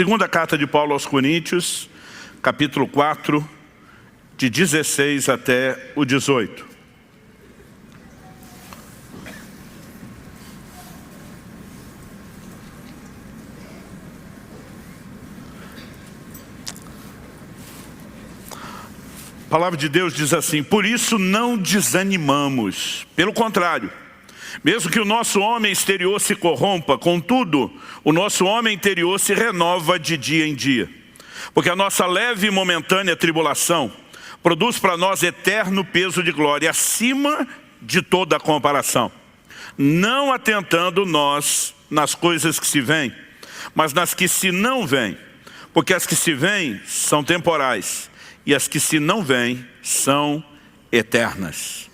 Segunda carta de Paulo aos Coríntios, capítulo 4, de 16 até o 18. A palavra de Deus diz assim: por isso não desanimamos, pelo contrário, mesmo que o nosso homem exterior se corrompa, contudo, o nosso homem interior se renova de dia em dia. Porque a nossa leve e momentânea tribulação produz para nós eterno peso de glória, acima de toda a comparação. Não atentando nós nas coisas que se veem, mas nas que se não veem. Porque as que se veem são temporais, e as que se não veem são eternas.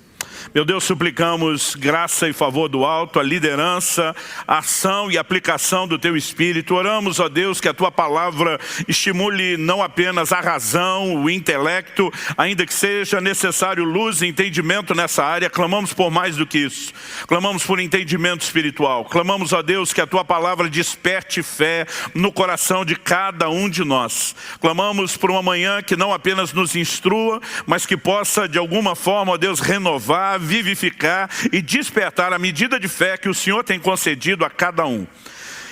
Meu Deus, suplicamos graça e favor do alto, a liderança, a ação e aplicação do Teu Espírito. Oramos, ó Deus, que a Tua palavra estimule não apenas a razão, o intelecto, ainda que seja necessário luz e entendimento nessa área. Clamamos por mais do que isso. Clamamos por entendimento espiritual. Clamamos, ó Deus, que a Tua palavra desperte fé no coração de cada um de nós. Clamamos por uma manhã que não apenas nos instrua, mas que possa de alguma forma, ó Deus, renovar, vivificar e despertar a medida de fé que o Senhor tem concedido a cada um.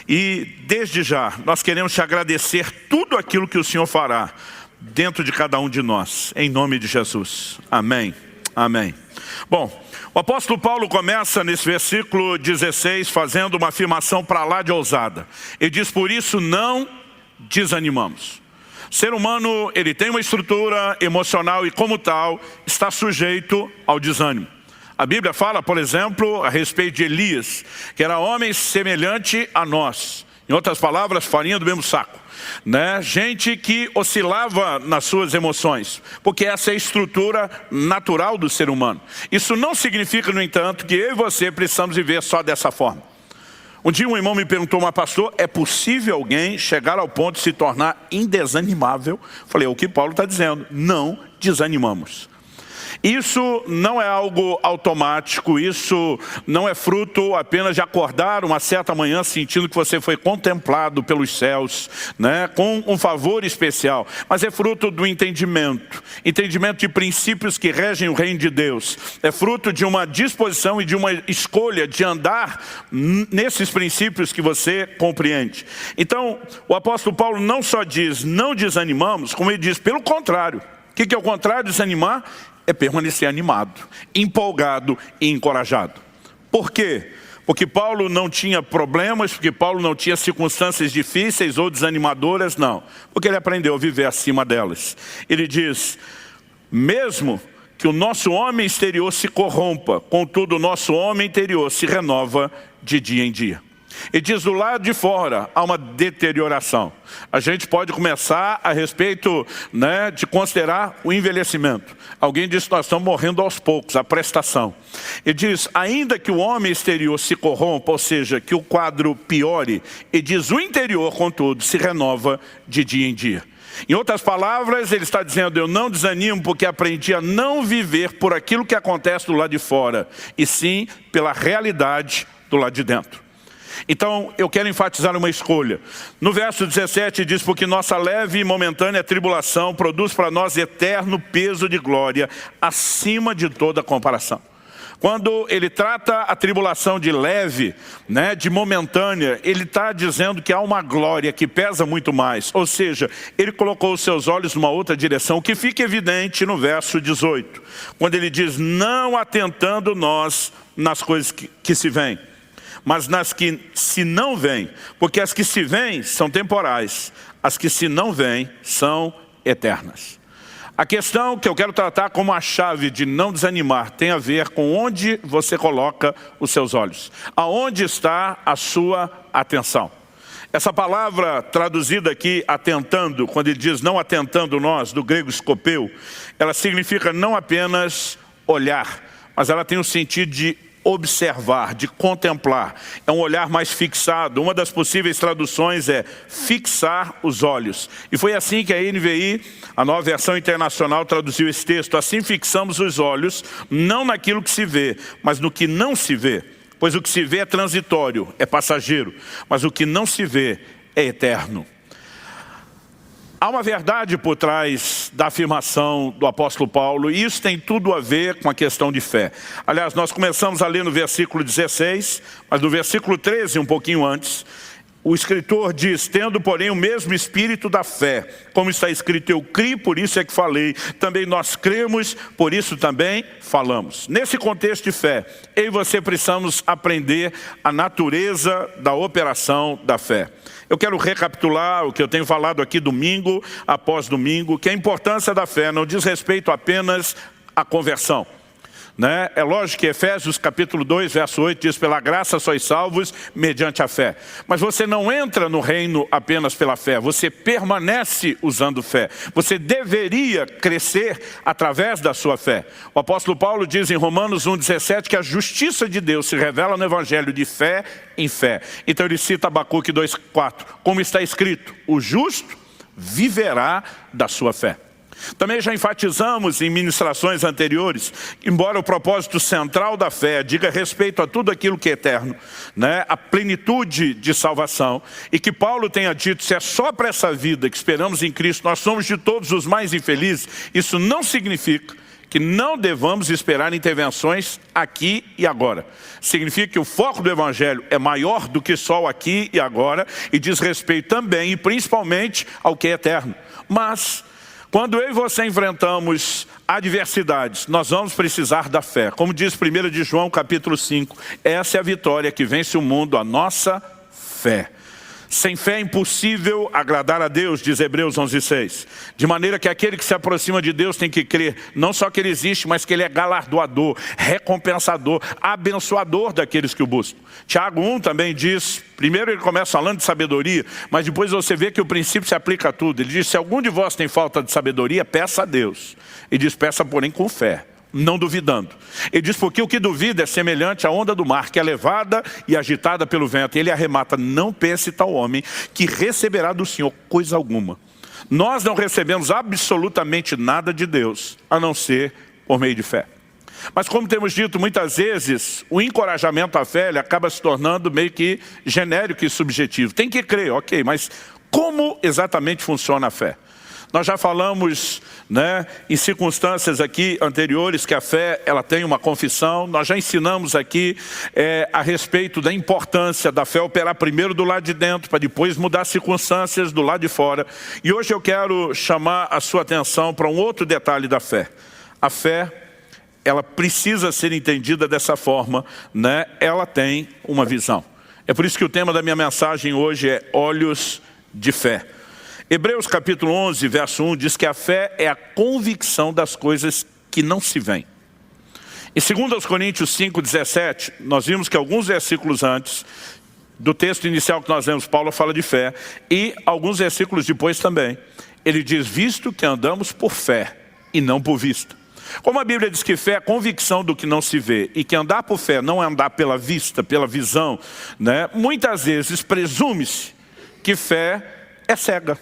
E desde já, nós queremos te agradecer tudo aquilo que o Senhor fará dentro de cada um de nós, em nome de Jesus. Amém. Amém. Bom, o apóstolo Paulo começa nesse versículo 16 fazendo uma afirmação para lá de ousada. Ele diz: por isso não desanimamos. O ser humano, ele tem uma estrutura emocional e como tal, está sujeito ao desânimo. A Bíblia fala, por exemplo, a respeito de Elias, que era homem semelhante a nós. Em outras palavras, farinha do mesmo saco. Gente que oscilava nas suas emoções, porque essa é a estrutura natural do ser humano. Isso não significa, no entanto, que eu e você precisamos viver só dessa forma. Um dia um irmão me perguntou: mas pastor, é possível alguém chegar ao ponto de se tornar indesanimável? Falei: é o que Paulo está dizendo, não desanimamos. Isso não é algo automático, isso não é fruto apenas de acordar uma certa manhã sentindo que você foi contemplado pelos céus, com um favor especial, mas é fruto do entendimento de princípios que regem o reino de Deus. É fruto de uma disposição e de uma escolha de andar nesses princípios que você compreende. Então, o apóstolo Paulo não só diz não desanimamos, como ele diz pelo contrário. O que é o contrário de desanimar? É permanecer animado, empolgado e encorajado. Por quê? Porque Paulo não tinha problemas, porque Paulo não tinha circunstâncias difíceis ou desanimadoras, não. Porque ele aprendeu a viver acima delas. Ele diz: mesmo que o nosso homem exterior se corrompa, contudo o nosso homem interior se renova de dia em dia. E diz: do lado de fora há uma deterioração. A gente pode começar a respeito de considerar o envelhecimento. Alguém diz que nós estamos morrendo aos poucos, a prestação. Ele diz: ainda que o homem exterior se corrompa, ou seja, que o quadro piore, ele diz: o interior, contudo, se renova de dia em dia. Em outras palavras, ele está dizendo: eu não desanimo porque aprendi a não viver por aquilo que acontece do lado de fora, e sim pela realidade do lado de dentro. Então, eu quero enfatizar uma escolha. No verso 17 diz: porque nossa leve e momentânea tribulação produz para nós eterno peso de glória, acima de toda comparação. Quando ele trata a tribulação de leve, de momentânea, ele está dizendo que há uma glória que pesa muito mais. Ou seja, ele colocou os seus olhos numa outra direção, que fica evidente no verso 18. Quando ele diz: não atentando nós nas coisas que se veem, mas nas que se não veem, porque as que se veem são temporais, as que se não veem são eternas. A questão que eu quero tratar como a chave de não desanimar tem a ver com onde você coloca os seus olhos. Aonde está a sua atenção? Essa palavra traduzida aqui, atentando, quando ele diz não atentando nós, do grego scopeu, ela significa não apenas olhar, mas ela tem o sentido de observar, de contemplar. É um olhar mais fixado. Uma das possíveis traduções é fixar os olhos. E foi assim que a NVI, a Nova Versão Internacional, traduziu esse texto. Assim fixamos os olhos, não naquilo que se vê, mas no que não se vê. Pois o que se vê é transitório, é passageiro, mas o que não se vê é eterno. Há uma verdade por trás da afirmação do apóstolo Paulo, e isso tem tudo a ver com a questão de fé. Aliás, nós começamos a ler no versículo 16, mas no versículo 13, um pouquinho antes, o escritor diz: tendo, porém, o mesmo espírito da fé, como está escrito, eu criei, por isso é que falei, também nós cremos, por isso também falamos. Nesse contexto de fé, eu e você precisamos aprender a natureza da operação da fé. Eu quero recapitular o que eu tenho falado aqui domingo após domingo, que a importância da fé não diz respeito apenas à conversão. É lógico que Efésios capítulo 2, verso 8 diz: pela graça sois salvos mediante a fé. Mas você não entra no reino apenas pela fé, você permanece usando fé. Você deveria crescer através da sua fé. O apóstolo Paulo diz em Romanos 1,17 que a justiça de Deus se revela no evangelho de fé em fé. Então ele cita Abacuque 2,4, como está escrito: o justo viverá da sua fé. Também já enfatizamos em ministrações anteriores, embora o propósito central da fé diga respeito a tudo aquilo que é eterno, a plenitude de salvação, e que Paulo tenha dito: se é só para essa vida que esperamos em Cristo, nós somos de todos os mais infelizes, isso não significa que não devamos esperar intervenções aqui e agora. Significa que o foco do Evangelho é maior do que só o aqui e agora, e diz respeito também e principalmente ao que é eterno. Mas quando eu e você enfrentamos adversidades, nós vamos precisar da fé. Como diz 1 de João capítulo 5, essa é a vitória que vence o mundo, a nossa fé. Sem fé é impossível agradar a Deus, diz Hebreus 11,6. De maneira que aquele que se aproxima de Deus tem que crer, não só que Ele existe, mas que Ele é galardoador, recompensador, abençoador daqueles que o buscam. Tiago 1 também diz, primeiro ele começa falando de sabedoria, mas depois você vê que o princípio se aplica a tudo. Ele diz: se algum de vós tem falta de sabedoria, peça a Deus. Ele diz: peça porém com fé, não duvidando. Ele diz: porque o que duvida é semelhante à onda do mar, que é levada e agitada pelo vento. Ele arremata: não pense tal homem que receberá do Senhor coisa alguma. Nós não recebemos absolutamente nada de Deus, a não ser por meio de fé. Mas como temos dito muitas vezes, o encorajamento à fé ele acaba se tornando meio que genérico e subjetivo. Tem que crer, ok, mas como exatamente funciona a fé? Nós já falamos em circunstâncias aqui anteriores que a fé ela tem uma confissão. Nós já ensinamos aqui a respeito da importância da fé operar primeiro do lado de dentro, para depois mudar as circunstâncias do lado de fora. E hoje eu quero chamar a sua atenção para um outro detalhe da fé. A fé, ela precisa ser entendida dessa forma, ela tem uma visão. É por isso que o tema da minha mensagem hoje é olhos de fé. Hebreus capítulo 11, verso 1 diz que a fé é a convicção das coisas que não se veem. Em 2 Coríntios 5, 17, nós vimos que alguns versículos antes do texto inicial que nós lemos, Paulo fala de fé, e alguns versículos depois também, ele diz: visto que andamos por fé e não por vista. Como a Bíblia diz que fé é a convicção do que não se vê, e que andar por fé não é andar pela vista, pela visão, muitas vezes presume-se que fé é cega.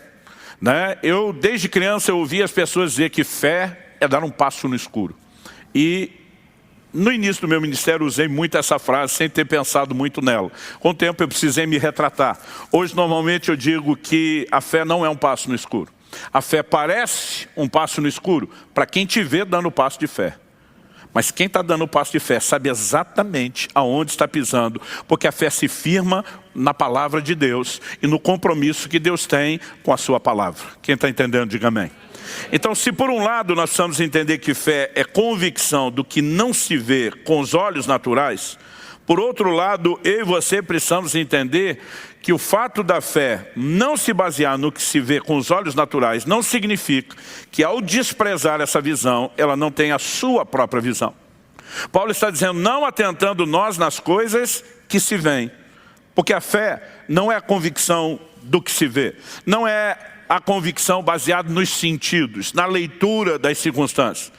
Eu, desde criança, eu ouvi as pessoas dizer que fé é dar um passo no escuro. E no início do meu ministério usei muito essa frase, sem ter pensado muito nela. Com o tempo eu precisei me retratar. Hoje, normalmente, eu digo que a fé não é um passo no escuro. A fé parece um passo no escuro para quem te vê dando o passo de fé. Mas quem está dando o passo de fé sabe exatamente aonde está pisando, porque a fé se firma na palavra de Deus e no compromisso que Deus tem com a sua palavra. Quem está entendendo, diga amém. Então, se por um lado nós precisamos entender que fé é convicção do que não se vê com os olhos naturais, por outro lado, eu e você precisamos entender que o fato da fé não se basear no que se vê com os olhos naturais não significa que, ao desprezar essa visão, ela não tem a sua própria visão. Paulo está dizendo: não atentando nós nas coisas que se veem, porque a fé não é a convicção do que se vê, não é a convicção baseada nos sentidos, na leitura das circunstâncias.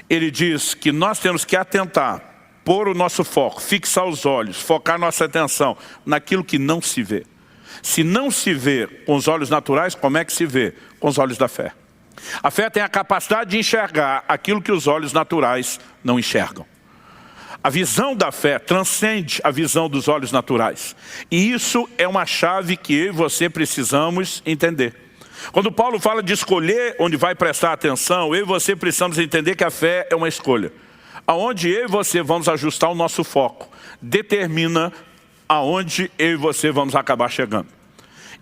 Ele diz que nós temos que atentar, pôr o nosso foco, fixar os olhos, focar nossa atenção naquilo que não se vê. Se não se vê com os olhos naturais, como é que se vê? Com os olhos da fé. A fé tem a capacidade de enxergar aquilo que os olhos naturais não enxergam. A visão da fé transcende a visão dos olhos naturais. E isso é uma chave que eu e você precisamos entender. Quando Paulo fala de escolher onde vai prestar atenção, eu e você precisamos entender que a fé é uma escolha. Aonde eu e você vamos ajustar o nosso foco, determina aonde eu e você vamos acabar chegando.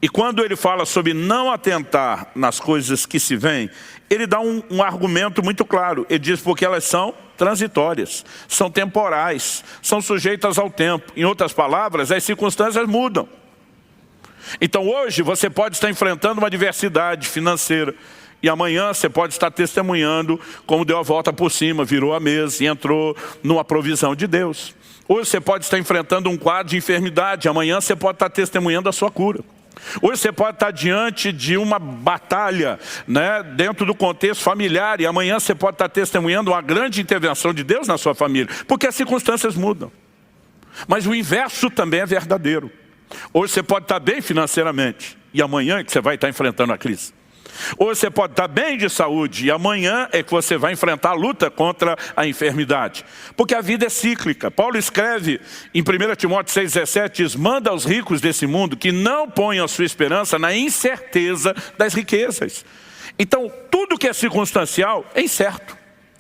E quando ele fala sobre não atentar nas coisas que se veem, ele dá um argumento muito claro. Ele diz porque elas são transitórias, são temporais, são sujeitas ao tempo. Em outras palavras, as circunstâncias mudam. Então hoje você pode estar enfrentando uma adversidade financeira e amanhã você pode estar testemunhando como deu a volta por cima, virou a mesa e entrou numa provisão de Deus. Hoje você pode estar enfrentando um quadro de enfermidade, amanhã você pode estar testemunhando a sua cura. Hoje você pode estar diante de uma batalha, né, dentro do contexto familiar, e amanhã você pode estar testemunhando uma grande intervenção de Deus na sua família, porque as circunstâncias mudam. Mas o inverso também é verdadeiro. Hoje você pode estar bem financeiramente, e amanhã é que você vai estar enfrentando a crise. Hoje você pode estar bem de saúde, e amanhã é que você vai enfrentar a luta contra a enfermidade. Porque a vida é cíclica. Paulo escreve em 1 Timóteo 6,17, diz, manda aos ricos desse mundo que não ponham a sua esperança na incerteza das riquezas. Então, tudo que é circunstancial é incerto,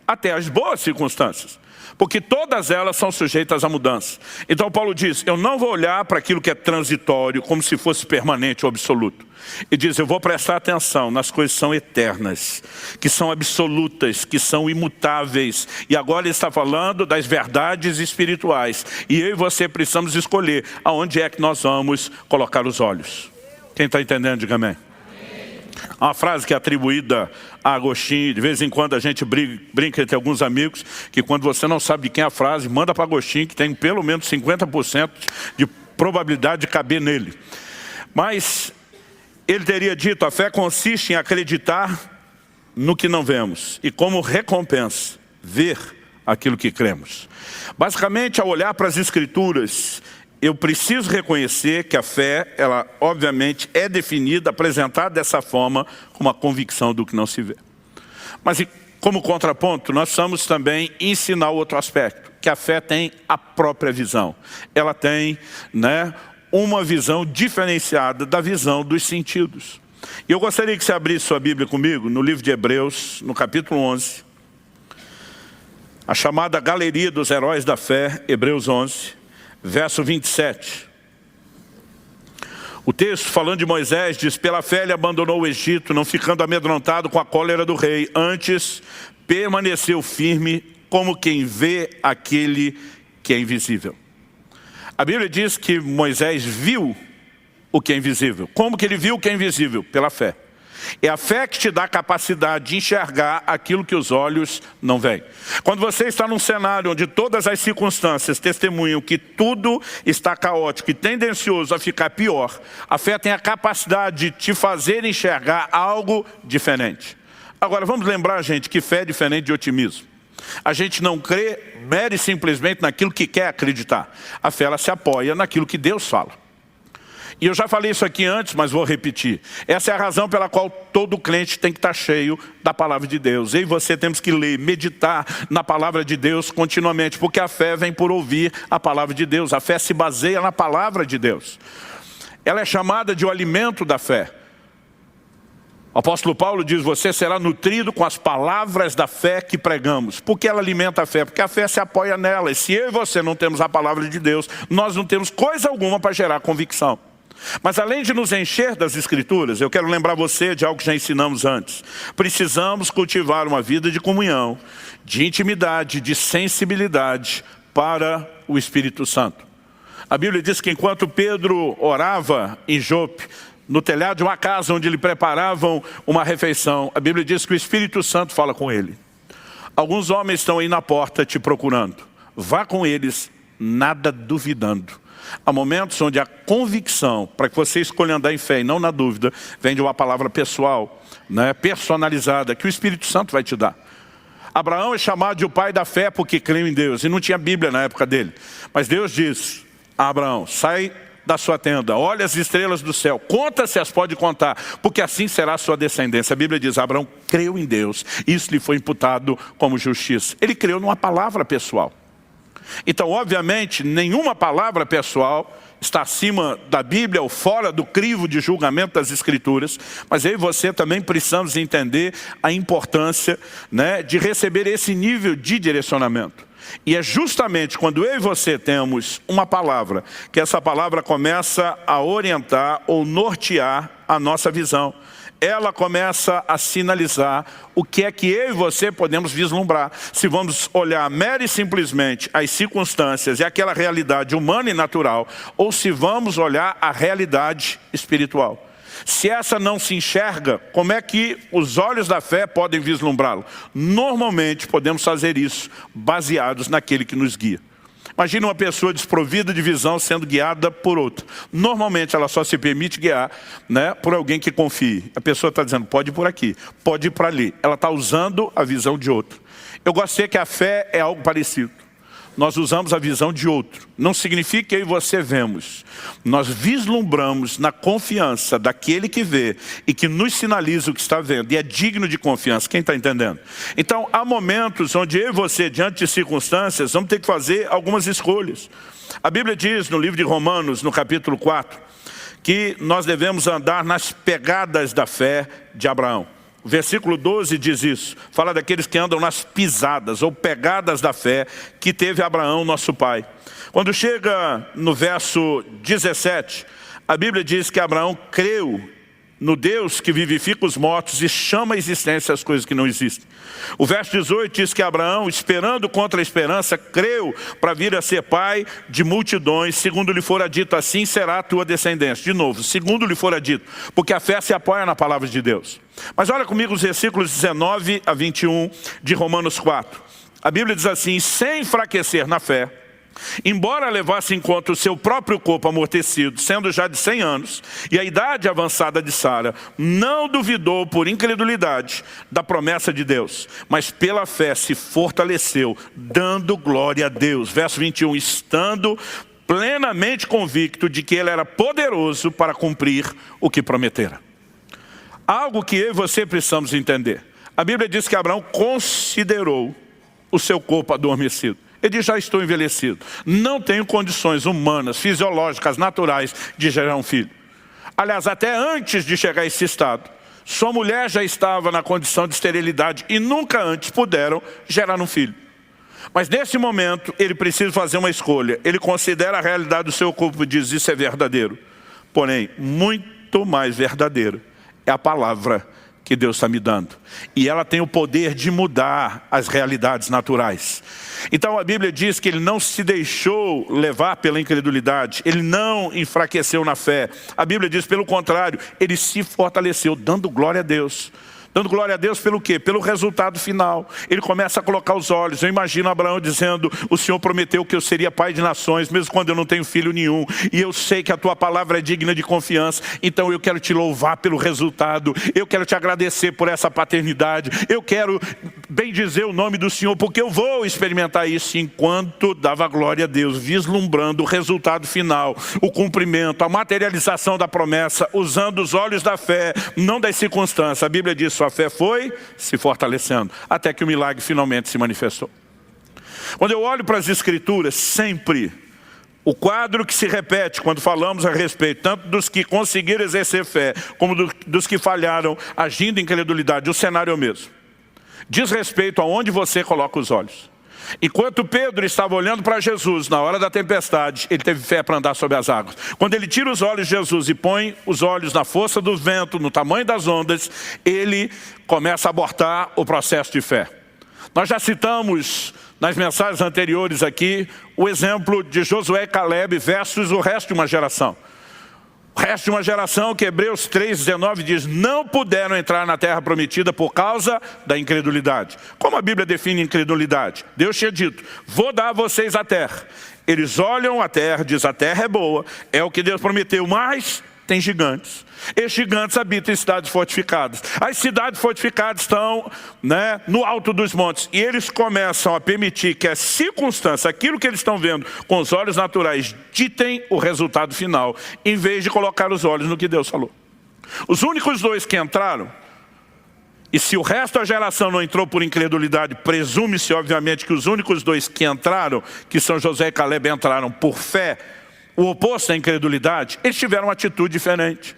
até as boas circunstâncias. Porque todas elas são sujeitas a mudança. Então Paulo diz, eu não vou olhar para aquilo que é transitório como se fosse permanente ou absoluto. Ele diz, eu vou prestar atenção nas coisas que são eternas, que são absolutas, que são imutáveis. E agora ele está falando das verdades espirituais. E eu e você precisamos escolher aonde é que nós vamos colocar os olhos. Quem está entendendo, diga amém. Há uma frase que é atribuída a Agostinho, de vez em quando a gente brinca entre alguns amigos, que quando você não sabe de quem é a frase, manda para Agostinho, que tem pelo menos 50% de probabilidade de caber nele. Mas ele teria dito, a fé consiste em acreditar no que não vemos, e como recompensa, ver aquilo que cremos. Basicamente, ao olhar para as Escrituras, eu preciso reconhecer que a fé, ela obviamente é definida, apresentada dessa forma, como a convicção do que não se vê. Mas como contraponto, nós precisamos também ensinar outro aspecto, que a fé tem a própria visão. Ela tem, uma visão diferenciada da visão dos sentidos. E eu gostaria que você abrisse sua Bíblia comigo, no livro de Hebreus, no capítulo 11. A chamada Galeria dos Heróis da Fé, Hebreus 11. Verso 27. O texto, falando de Moisés, diz, pela fé ele abandonou o Egito, não ficando amedrontado com a cólera do rei. Antes, permaneceu firme como quem vê aquele que é invisível. A Bíblia diz que Moisés viu o que é invisível. Como que ele viu o que é invisível? Pela fé. É a fé que te dá a capacidade de enxergar aquilo que os olhos não veem. Quando você está num cenário onde todas as circunstâncias testemunham que tudo está caótico e tendencioso a ficar pior, a fé tem a capacidade de te fazer enxergar algo diferente. Agora, vamos lembrar, gente, que fé é diferente de otimismo. A gente não crê mere e simplesmente naquilo que quer acreditar. A fé, ela se apoia naquilo que Deus fala. E eu já falei isso aqui antes, mas vou repetir. Essa é a razão pela qual todo crente tem que estar cheio da palavra de Deus. Eu e você temos que ler, meditar na palavra de Deus continuamente, porque a fé vem por ouvir a palavra de Deus. A fé se baseia na palavra de Deus. Ela é chamada de o alimento da fé. O apóstolo Paulo diz, você será nutrido com as palavras da fé que pregamos. Por que ela alimenta a fé? Porque a fé se apoia nela. E se eu e você não temos a palavra de Deus, nós não temos coisa alguma para gerar convicção. Mas além de nos encher das Escrituras, eu quero lembrar você de algo que já ensinamos antes. Precisamos cultivar uma vida de comunhão, de intimidade, de sensibilidade para o Espírito Santo. A Bíblia diz que enquanto Pedro orava em Jope, no telhado de uma casa onde lhe preparavam uma refeição, a Bíblia diz que o Espírito Santo fala com ele. Alguns homens estão aí na porta te procurando. Vá com eles, nada duvidando. Há momentos onde a convicção, para que você escolha andar em fé e não na dúvida, vem de uma palavra pessoal, personalizada, que o Espírito Santo vai te dar. Abraão é chamado de o pai da fé porque creu em Deus, e não tinha Bíblia na época dele. Mas Deus diz a Abraão, sai da sua tenda, olha as estrelas do céu, conta se as pode contar, porque assim será a sua descendência. A Bíblia diz, Abraão creu em Deus, isso lhe foi imputado como justiça. Ele creu numa palavra pessoal. Então, obviamente, nenhuma palavra pessoal está acima da Bíblia ou fora do crivo de julgamento das Escrituras, mas eu e você também precisamos entender a importância, né, de receber esse nível de direcionamento. E é justamente quando eu e você temos uma palavra, que essa palavra começa a orientar ou nortear a nossa visão. Ela começa a sinalizar o que é que eu e você podemos vislumbrar. Se vamos olhar mera e simplesmente as circunstâncias e aquela realidade humana e natural, ou se vamos olhar a realidade espiritual. Se essa não se enxerga, como é que os olhos da fé podem vislumbrá-lo? Normalmente podemos fazer isso baseados naquele que nos guia. Imagina uma pessoa desprovida de visão sendo guiada por outra. Normalmente ela só se permite guiar, né, por alguém que confie. A pessoa está dizendo, pode ir por aqui, pode ir para ali. Ela está usando a visão de outro. Eu gostei que a fé é algo parecido. Nós usamos a visão de outro. Não significa que eu e você vemos. Nós vislumbramos na confiança daquele que vê e que nos sinaliza o que está vendo. E é digno de confiança. Quem está entendendo? Então, há momentos onde eu e você, diante de circunstâncias, vamos ter que fazer algumas escolhas. A Bíblia diz no livro de Romanos, no capítulo 4, que nós devemos andar nas pegadas da fé de Abraão. O versículo 12 diz isso, fala daqueles que andam nas pisadas ou pegadas da fé que teve Abraão, nosso pai. Quando chega no verso 17, a Bíblia diz que Abraão creu no Deus que vivifica os mortos e chama à existência as coisas que não existem. O verso 18 diz que Abraão, esperando contra a esperança, creu para vir a ser pai de multidões, segundo lhe fora dito, assim será a tua descendência. De novo, segundo lhe fora dito, porque a fé se apoia na palavra de Deus. Mas olha comigo os versículos 19 a 21 de Romanos 4. A Bíblia diz assim, sem enfraquecer na fé, embora levasse em conta o seu próprio corpo amortecido, sendo já de 100 anos, e a idade avançada de Sara, não duvidou por incredulidade da promessa de Deus, mas pela fé se fortaleceu, dando glória a Deus. Verso 21, estando plenamente convicto de que ele era poderoso para cumprir o que prometera. Algo que eu e você precisamos entender. A Bíblia diz que Abraão considerou o seu corpo adormecido. Ele diz, já estou envelhecido. Não tenho condições humanas, fisiológicas, naturais de gerar um filho. Aliás, até antes de chegar a esse estado, sua mulher já estava na condição de esterilidade e nunca antes puderam gerar um filho. Mas nesse momento, ele precisa fazer uma escolha. Ele considera a realidade do seu corpo e diz, isso é verdadeiro. Porém, muito mais verdadeiro é a palavra que Deus está me dando. E ela tem o poder de mudar as realidades naturais. Então a Bíblia diz que ele não se deixou levar pela incredulidade, ele não enfraqueceu na fé. A Bíblia diz, pelo contrário, ele se fortaleceu, dando glória a Deus. Dando glória a Deus pelo quê? Pelo resultado final. Ele começa a colocar os olhos. Eu imagino Abraão dizendo, o Senhor prometeu que eu seria pai de nações, mesmo quando eu não tenho filho nenhum. E eu sei que a tua palavra é digna de confiança. Então eu quero te louvar pelo resultado. Eu quero te agradecer por essa paternidade. Eu quero bendizer o nome do Senhor, porque eu vou experimentar isso enquanto dava glória a Deus, vislumbrando o resultado final, o cumprimento, a materialização da promessa, usando os olhos da fé, não das circunstâncias. A Bíblia diz, sua fé foi se fortalecendo, até que o milagre finalmente se manifestou. Quando eu olho para as Escrituras, sempre o quadro que se repete quando falamos a respeito, tanto dos que conseguiram exercer fé, como dos que falharam agindo em incredulidade, o cenário é o mesmo. Diz respeito aonde você coloca os olhos. Enquanto Pedro estava olhando para Jesus na hora da tempestade, ele teve fé para andar sobre as águas. Quando ele tira os olhos de Jesus e põe os olhos na força do vento, no tamanho das ondas, ele começa a abortar o processo de fé. Nós já citamos nas mensagens anteriores aqui o exemplo de Josué e Caleb versus o resto de uma geração. O resto de uma geração que Hebreus 3,19 diz, não puderam entrar na terra prometida por causa da incredulidade. Como a Bíblia define incredulidade? Deus tinha dito, vou dar a vocês a terra. Eles olham a terra, diz, a terra é boa, é o que Deus prometeu, mas tem gigantes. Esses gigantes habitam em cidades fortificadas. As cidades fortificadas estão, né, no alto dos montes. E eles começam a permitir que a circunstância, aquilo que eles estão vendo com os olhos naturais, ditem o resultado final, em vez de colocar os olhos no que Deus falou. Os únicos dois que entraram, e se o resto da geração não entrou por incredulidade, presume-se obviamente que os únicos dois que entraram, que são Josué e Caleb, entraram por fé. o oposto à incredulidade, eles tiveram uma atitude diferente.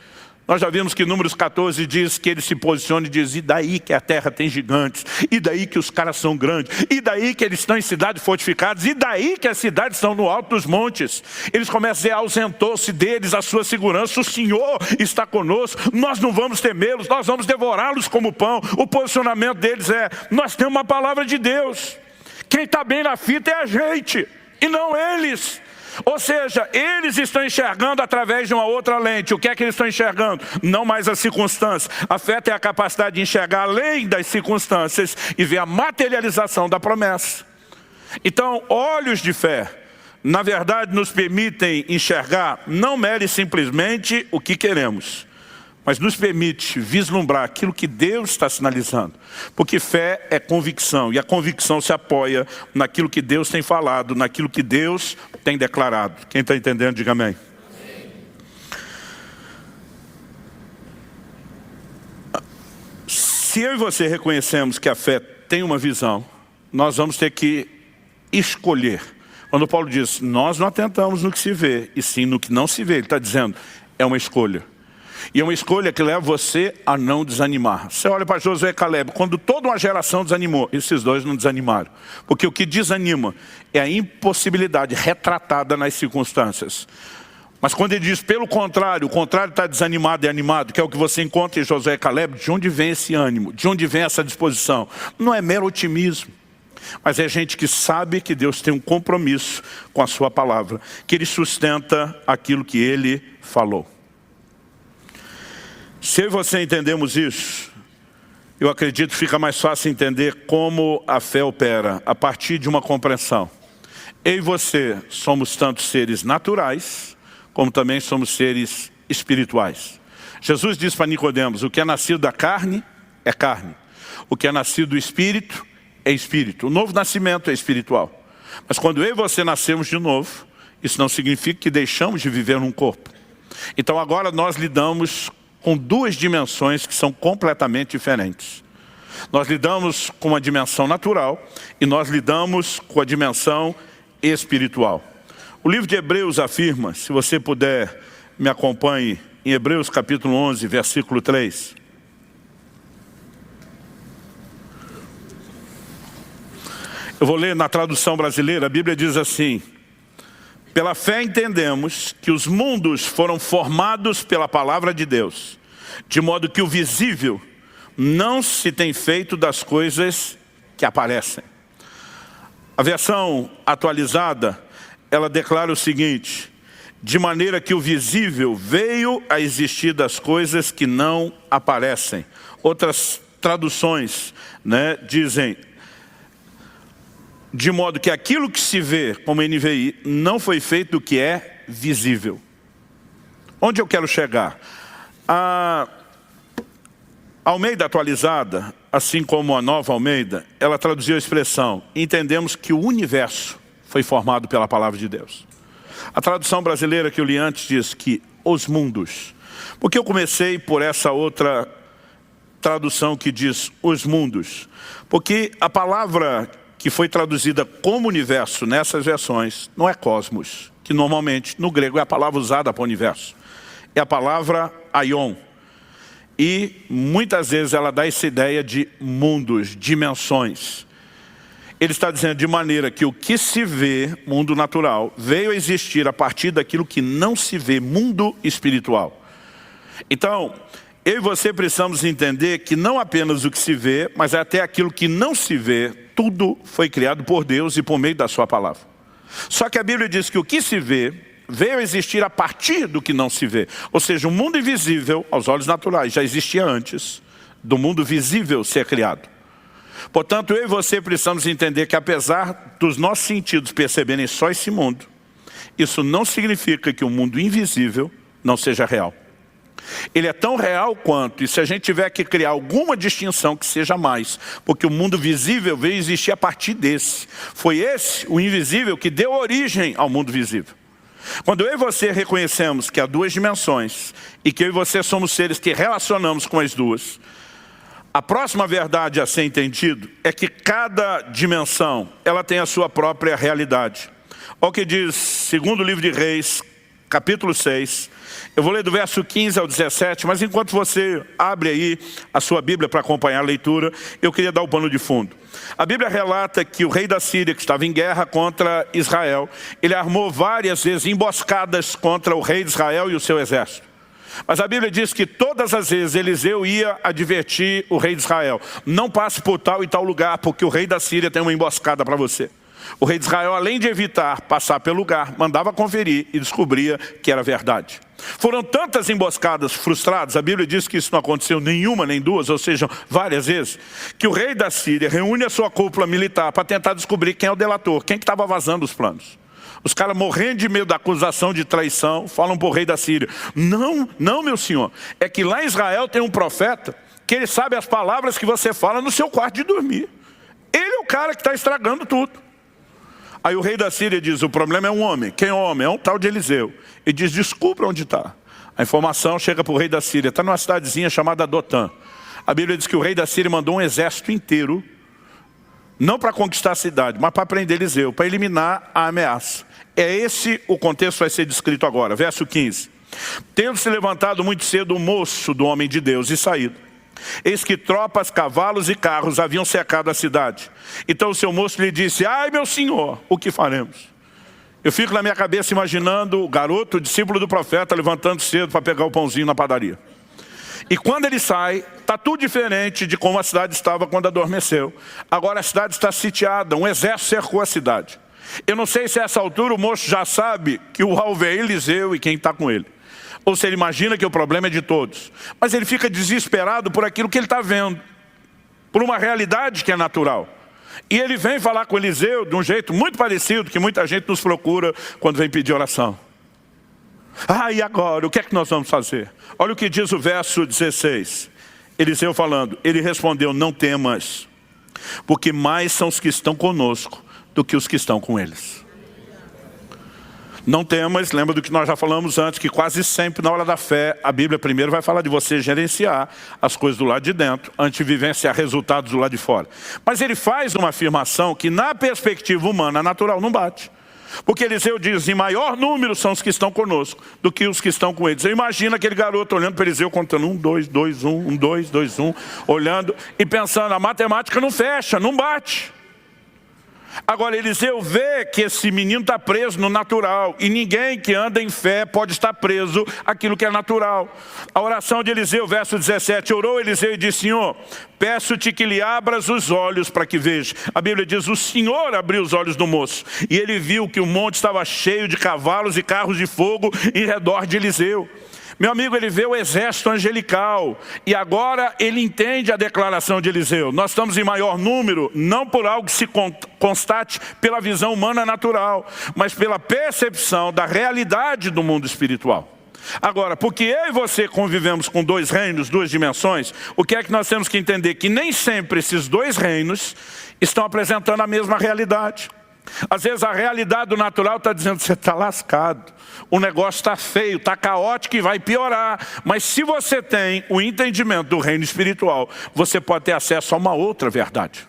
Nós já vimos que Números 14 diz que ele se posiciona e diz: e daí que a terra tem gigantes, e daí que os caras são grandes, e daí que eles estão em cidades fortificadas, e daí que as cidades estão no alto dos montes. Eles começam a dizer: ausentou-se deles a sua segurança, o Senhor está conosco, nós não vamos temê-los, nós vamos devorá-los como pão. O posicionamento deles é: nós temos uma palavra de Deus, quem está bem na fita é a gente, e não eles. Ou seja, eles estão enxergando através de uma outra lente. O que é que eles estão enxergando? Não mais as circunstâncias. A fé tem a capacidade de enxergar além das circunstâncias e ver a materialização da promessa. Então, olhos de fé, na verdade, nos permitem enxergar não mere e simplesmente o que queremos, mas nos permite vislumbrar aquilo que Deus está sinalizando. Porque fé é convicção, e a convicção se apoia naquilo que Deus tem falado, naquilo que Deus tem declarado. Quem está entendendo, diga amém. Se eu e você reconhecemos que a fé tem uma visão, nós vamos ter que escolher. Quando Paulo diz: nós não atentamos no que se vê, e sim no que não se vê, ele está dizendo, é uma escolha. E é uma escolha que leva você a não desanimar. Você olha para Josué e Caleb, quando toda uma geração desanimou, esses dois não desanimaram. Porque o que desanima é a impossibilidade retratada nas circunstâncias. Mas quando ele diz pelo contrário, o contrário está desanimado e animado, que é o que você encontra em Josué e Caleb, de onde vem esse ânimo? De onde vem essa disposição? Não é mero otimismo, mas é gente que sabe que Deus tem um compromisso com a sua palavra, que Ele sustenta aquilo que Ele falou. Se eu e você entendemos isso, eu acredito que fica mais fácil entender como a fé opera a partir de uma compreensão. Eu e você somos tanto seres naturais, como também somos seres espirituais. Jesus disse para Nicodemos: o que é nascido da carne é carne, o que é nascido do espírito é espírito. O novo nascimento é espiritual. Mas quando eu e você nascemos de novo, isso não significa que deixamos de viver num corpo. Então agora nós lidamos com duas dimensões que são completamente diferentes. Nós lidamos com a dimensão natural e nós lidamos com a dimensão espiritual. O livro de Hebreus afirma, se você puder me acompanhe, em Hebreus capítulo 11, versículo 3. Eu vou ler na tradução brasileira, a Bíblia diz assim: pela fé entendemos que os mundos foram formados pela palavra de Deus, de modo que o visível não se tem feito das coisas que aparecem. A versão atualizada, ela declara o seguinte: de maneira que o visível veio a existir das coisas que não aparecem. Outras traduções, dizem: de modo que aquilo que se vê, como NVI, não foi feito do que é visível. Onde eu quero chegar? A Almeida atualizada, assim como a Nova Almeida, ela traduziu a expressão: entendemos que o universo foi formado pela palavra de Deus. A tradução brasileira que eu li antes diz que os mundos. Porque eu comecei por essa outra tradução que diz os mundos? Porque a palavra que foi traduzida como universo nessas versões não é cosmos, que normalmente no grego é a palavra usada para o universo. É a palavra aion. E muitas vezes ela dá essa ideia de mundos, dimensões. Ele está dizendo de maneira que o que se vê, mundo natural, veio a existir a partir daquilo que não se vê, mundo espiritual. Então, eu e você precisamos entender que não apenas o que se vê, mas até aquilo que não se vê, tudo foi criado por Deus e por meio da sua palavra. Só que a Bíblia diz que o que se vê veio a existir a partir do que não se vê. Ou seja, o mundo invisível, aos olhos naturais, já existia antes do mundo visível ser criado. Portanto, eu e você precisamos entender que apesar dos nossos sentidos perceberem só esse mundo, isso não significa que o mundo invisível não seja real. Ele é tão real quanto, e se a gente tiver que criar alguma distinção que seja mais, porque o mundo visível veio existir a partir desse. Foi esse, o invisível, que deu origem ao mundo visível. Quando eu e você reconhecemos que há duas dimensões, e que eu e você somos seres que relacionamos com as duas, a próxima verdade a ser entendido é que cada dimensão, ela tem a sua própria realidade. Olha o que diz, segundo o livro de Reis, capítulo 6. Eu vou ler do verso 15 ao 17, mas enquanto você abre aí a sua Bíblia para acompanhar a leitura, eu queria dar o pano de fundo. A Bíblia relata que o rei da Síria, que estava em guerra contra Israel, ele armou várias vezes emboscadas contra o rei de Israel e o seu exército. Mas a Bíblia diz que todas as vezes Eliseu ia advertir o rei de Israel: não passe por tal e tal lugar, porque o rei da Síria tem uma emboscada para você. O rei de Israel, além de evitar passar pelo lugar, mandava conferir e descobria que era verdade. Foram tantas emboscadas frustradas, a Bíblia diz que isso não aconteceu nenhuma nem duas, ou seja, várias vezes, que o rei da Síria reúne a sua cúpula militar para tentar descobrir quem é o delator, quem que estava vazando os planos. Os caras, morrendo de medo da acusação de traição, falam para o rei da Síria: não, não, meu senhor, é que lá em Israel tem um profeta que ele sabe as palavras que você fala no seu quarto de dormir. Ele é o cara que está estragando tudo. Aí o rei da Síria diz: o problema é um homem. Quem é o homem? É um tal de Eliseu. Ele diz: descubra onde está. A informação chega para o rei da Síria. Está numa cidadezinha chamada Dotã. A Bíblia diz que o rei da Síria mandou um exército inteiro, não para conquistar a cidade, mas para prender Eliseu, para eliminar a ameaça. É esse o contexto que vai ser descrito agora. Verso 15. Tendo se levantado muito cedo o moço do homem de Deus e saído, eis que tropas, cavalos e carros haviam cercado a cidade. Então o seu moço lhe disse: ai, meu senhor, o que faremos? Eu fico na minha cabeça imaginando o garoto, o discípulo do profeta, levantando cedo para pegar o pãozinho na padaria. E quando ele sai, está tudo diferente de como a cidade estava quando adormeceu. Agora a cidade está sitiada, um exército cercou a cidade. Eu não sei se a essa altura o moço já sabe que o alvo é Eliseu e quem está com ele. Ou se ele imagina que o problema é de todos. Mas ele fica desesperado por aquilo que ele está vendo, por uma realidade que é natural. E ele vem falar com Eliseu de um jeito muito parecido que muita gente nos procura quando vem pedir oração. Ah, e agora? O que é que nós vamos fazer? Olha o que diz o verso 16. Eliseu falando, ele respondeu: não temas, porque mais são os que estão conosco do que os que estão com eles. Não temas, lembra do que nós já falamos antes, que quase sempre na hora da fé, a Bíblia primeiro vai falar de você gerenciar as coisas do lado de dentro, antes de vivenciar resultados do lado de fora. Mas ele faz uma afirmação que na perspectiva humana, natural, não bate. Porque Eliseu diz: em maior número são os que estão conosco do que os que estão com eles. Eu imagino aquele garoto olhando para Eliseu, contando 1, 2, 2, 1, 1, 2, 2, 1, olhando e pensando: a matemática não fecha, não bate. Agora Eliseu vê que esse menino está preso no natural, e ninguém que anda em fé pode estar preso àquilo que é natural. A oração de Eliseu, verso 17, orou Eliseu e disse: Senhor, peço-te que lhe abras os olhos para que veja. A Bíblia diz: o Senhor abriu os olhos do moço, e ele viu que o monte estava cheio de cavalos e carros de fogo em redor de Eliseu. Meu amigo, ele vê o exército angelical, e agora ele entende a declaração de Eliseu. Nós estamos em maior número, não por algo que se constate pela visão humana natural, mas pela percepção da realidade do mundo espiritual. Agora, porque eu e você convivemos com dois reinos, duas dimensões, o que é que nós temos que entender? Que nem sempre esses dois reinos estão apresentando a mesma realidade. Às vezes a realidade do natural está dizendo: você está lascado, o negócio está feio, está caótico e vai piorar. Mas se você tem o entendimento do reino espiritual, você pode ter acesso a uma outra verdade.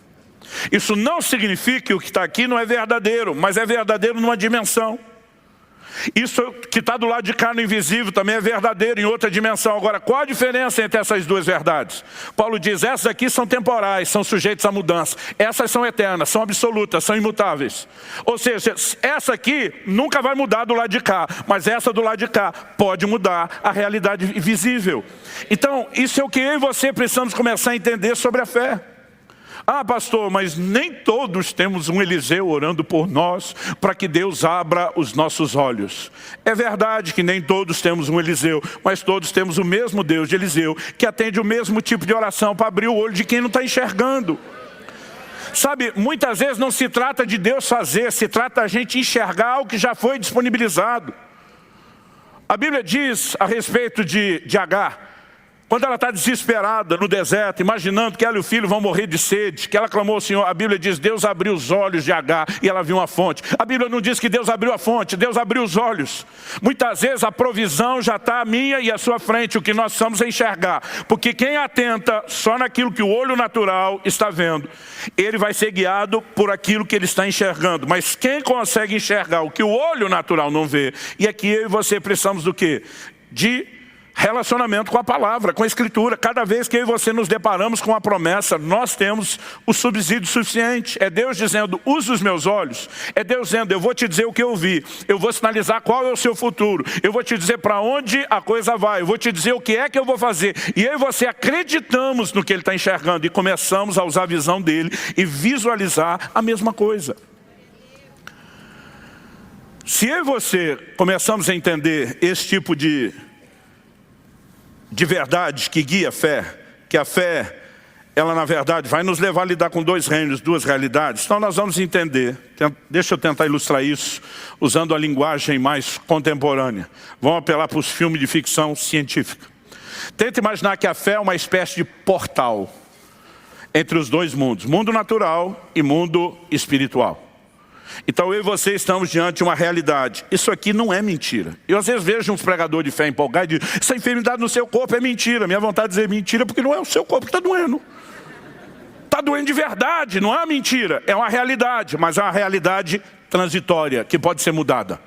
Isso não significa que o que está aqui não é verdadeiro, mas é verdadeiro numa dimensão. Isso que está do lado de cá no invisível também é verdadeiro em outra dimensão. Agora, qual a diferença entre essas duas verdades? Paulo diz: essas aqui são temporais, são sujeitas a mudança. Essas são eternas, são absolutas, são imutáveis. Ou seja, essa aqui nunca vai mudar do lado de cá, mas essa do lado de cá pode mudar a realidade visível. Então, isso é o que eu e você precisamos começar a entender sobre a fé. Ah, pastor, mas nem todos temos um Eliseu orando por nós para que Deus abra os nossos olhos. É verdade que nem todos temos um Eliseu, mas todos temos o mesmo Deus de Eliseu, que atende o mesmo tipo de oração para abrir o olho de quem não está enxergando. Sabe, muitas vezes não se trata de Deus fazer, se trata da gente enxergar o que já foi disponibilizado. A Bíblia diz a respeito de Agar, Quando ela está desesperada no deserto, imaginando que ela e o filho vão morrer de sede, que ela clamou ao Senhor, a Bíblia diz, Deus abriu os olhos de Agar e ela viu uma fonte. A Bíblia não diz que Deus abriu a fonte, Deus abriu os olhos. Muitas vezes a provisão já está à minha e à sua frente, o que nós precisamos é enxergar. Porque quem atenta só naquilo que o olho natural está vendo, ele vai ser guiado por aquilo que ele está enxergando. Mas quem consegue enxergar o que o olho natural não vê, e aqui eu e você precisamos do quê? De relacionamento com a palavra, com a escritura. Cada vez que eu e você nos deparamos com a promessa, nós temos o subsídio suficiente. É Deus dizendo, use os meus olhos. É Deus dizendo, eu vou te dizer o que eu vi. Eu vou sinalizar qual é o seu futuro. Eu vou te dizer para onde a coisa vai. Eu vou te dizer o que é que eu vou fazer. E eu e você acreditamos no que ele está enxergando e começamos a usar a visão dele e visualizar a mesma coisa. Se eu e você começamos a entender esse tipo de verdade que guia a fé, que a fé, ela na verdade vai nos levar a lidar com dois reinos, duas realidades, então nós vamos entender, deixa eu tentar ilustrar isso, usando a linguagem mais contemporânea. Vamos apelar para os filmes de ficção científica. Tenta imaginar que a fé é uma espécie de portal entre os dois mundos, mundo natural e mundo espiritual. Então eu e você estamos diante de uma realidade. Isso aqui não é mentira. Eu às vezes vejo uns pregadores de fé empolgados e digo, essa enfermidade no seu corpo é mentira. Minha vontade de dizer mentira porque não é o seu corpo que está doendo. Está doendo de verdade, não é uma mentira. É uma realidade, mas é uma realidade transitória que pode ser mudada.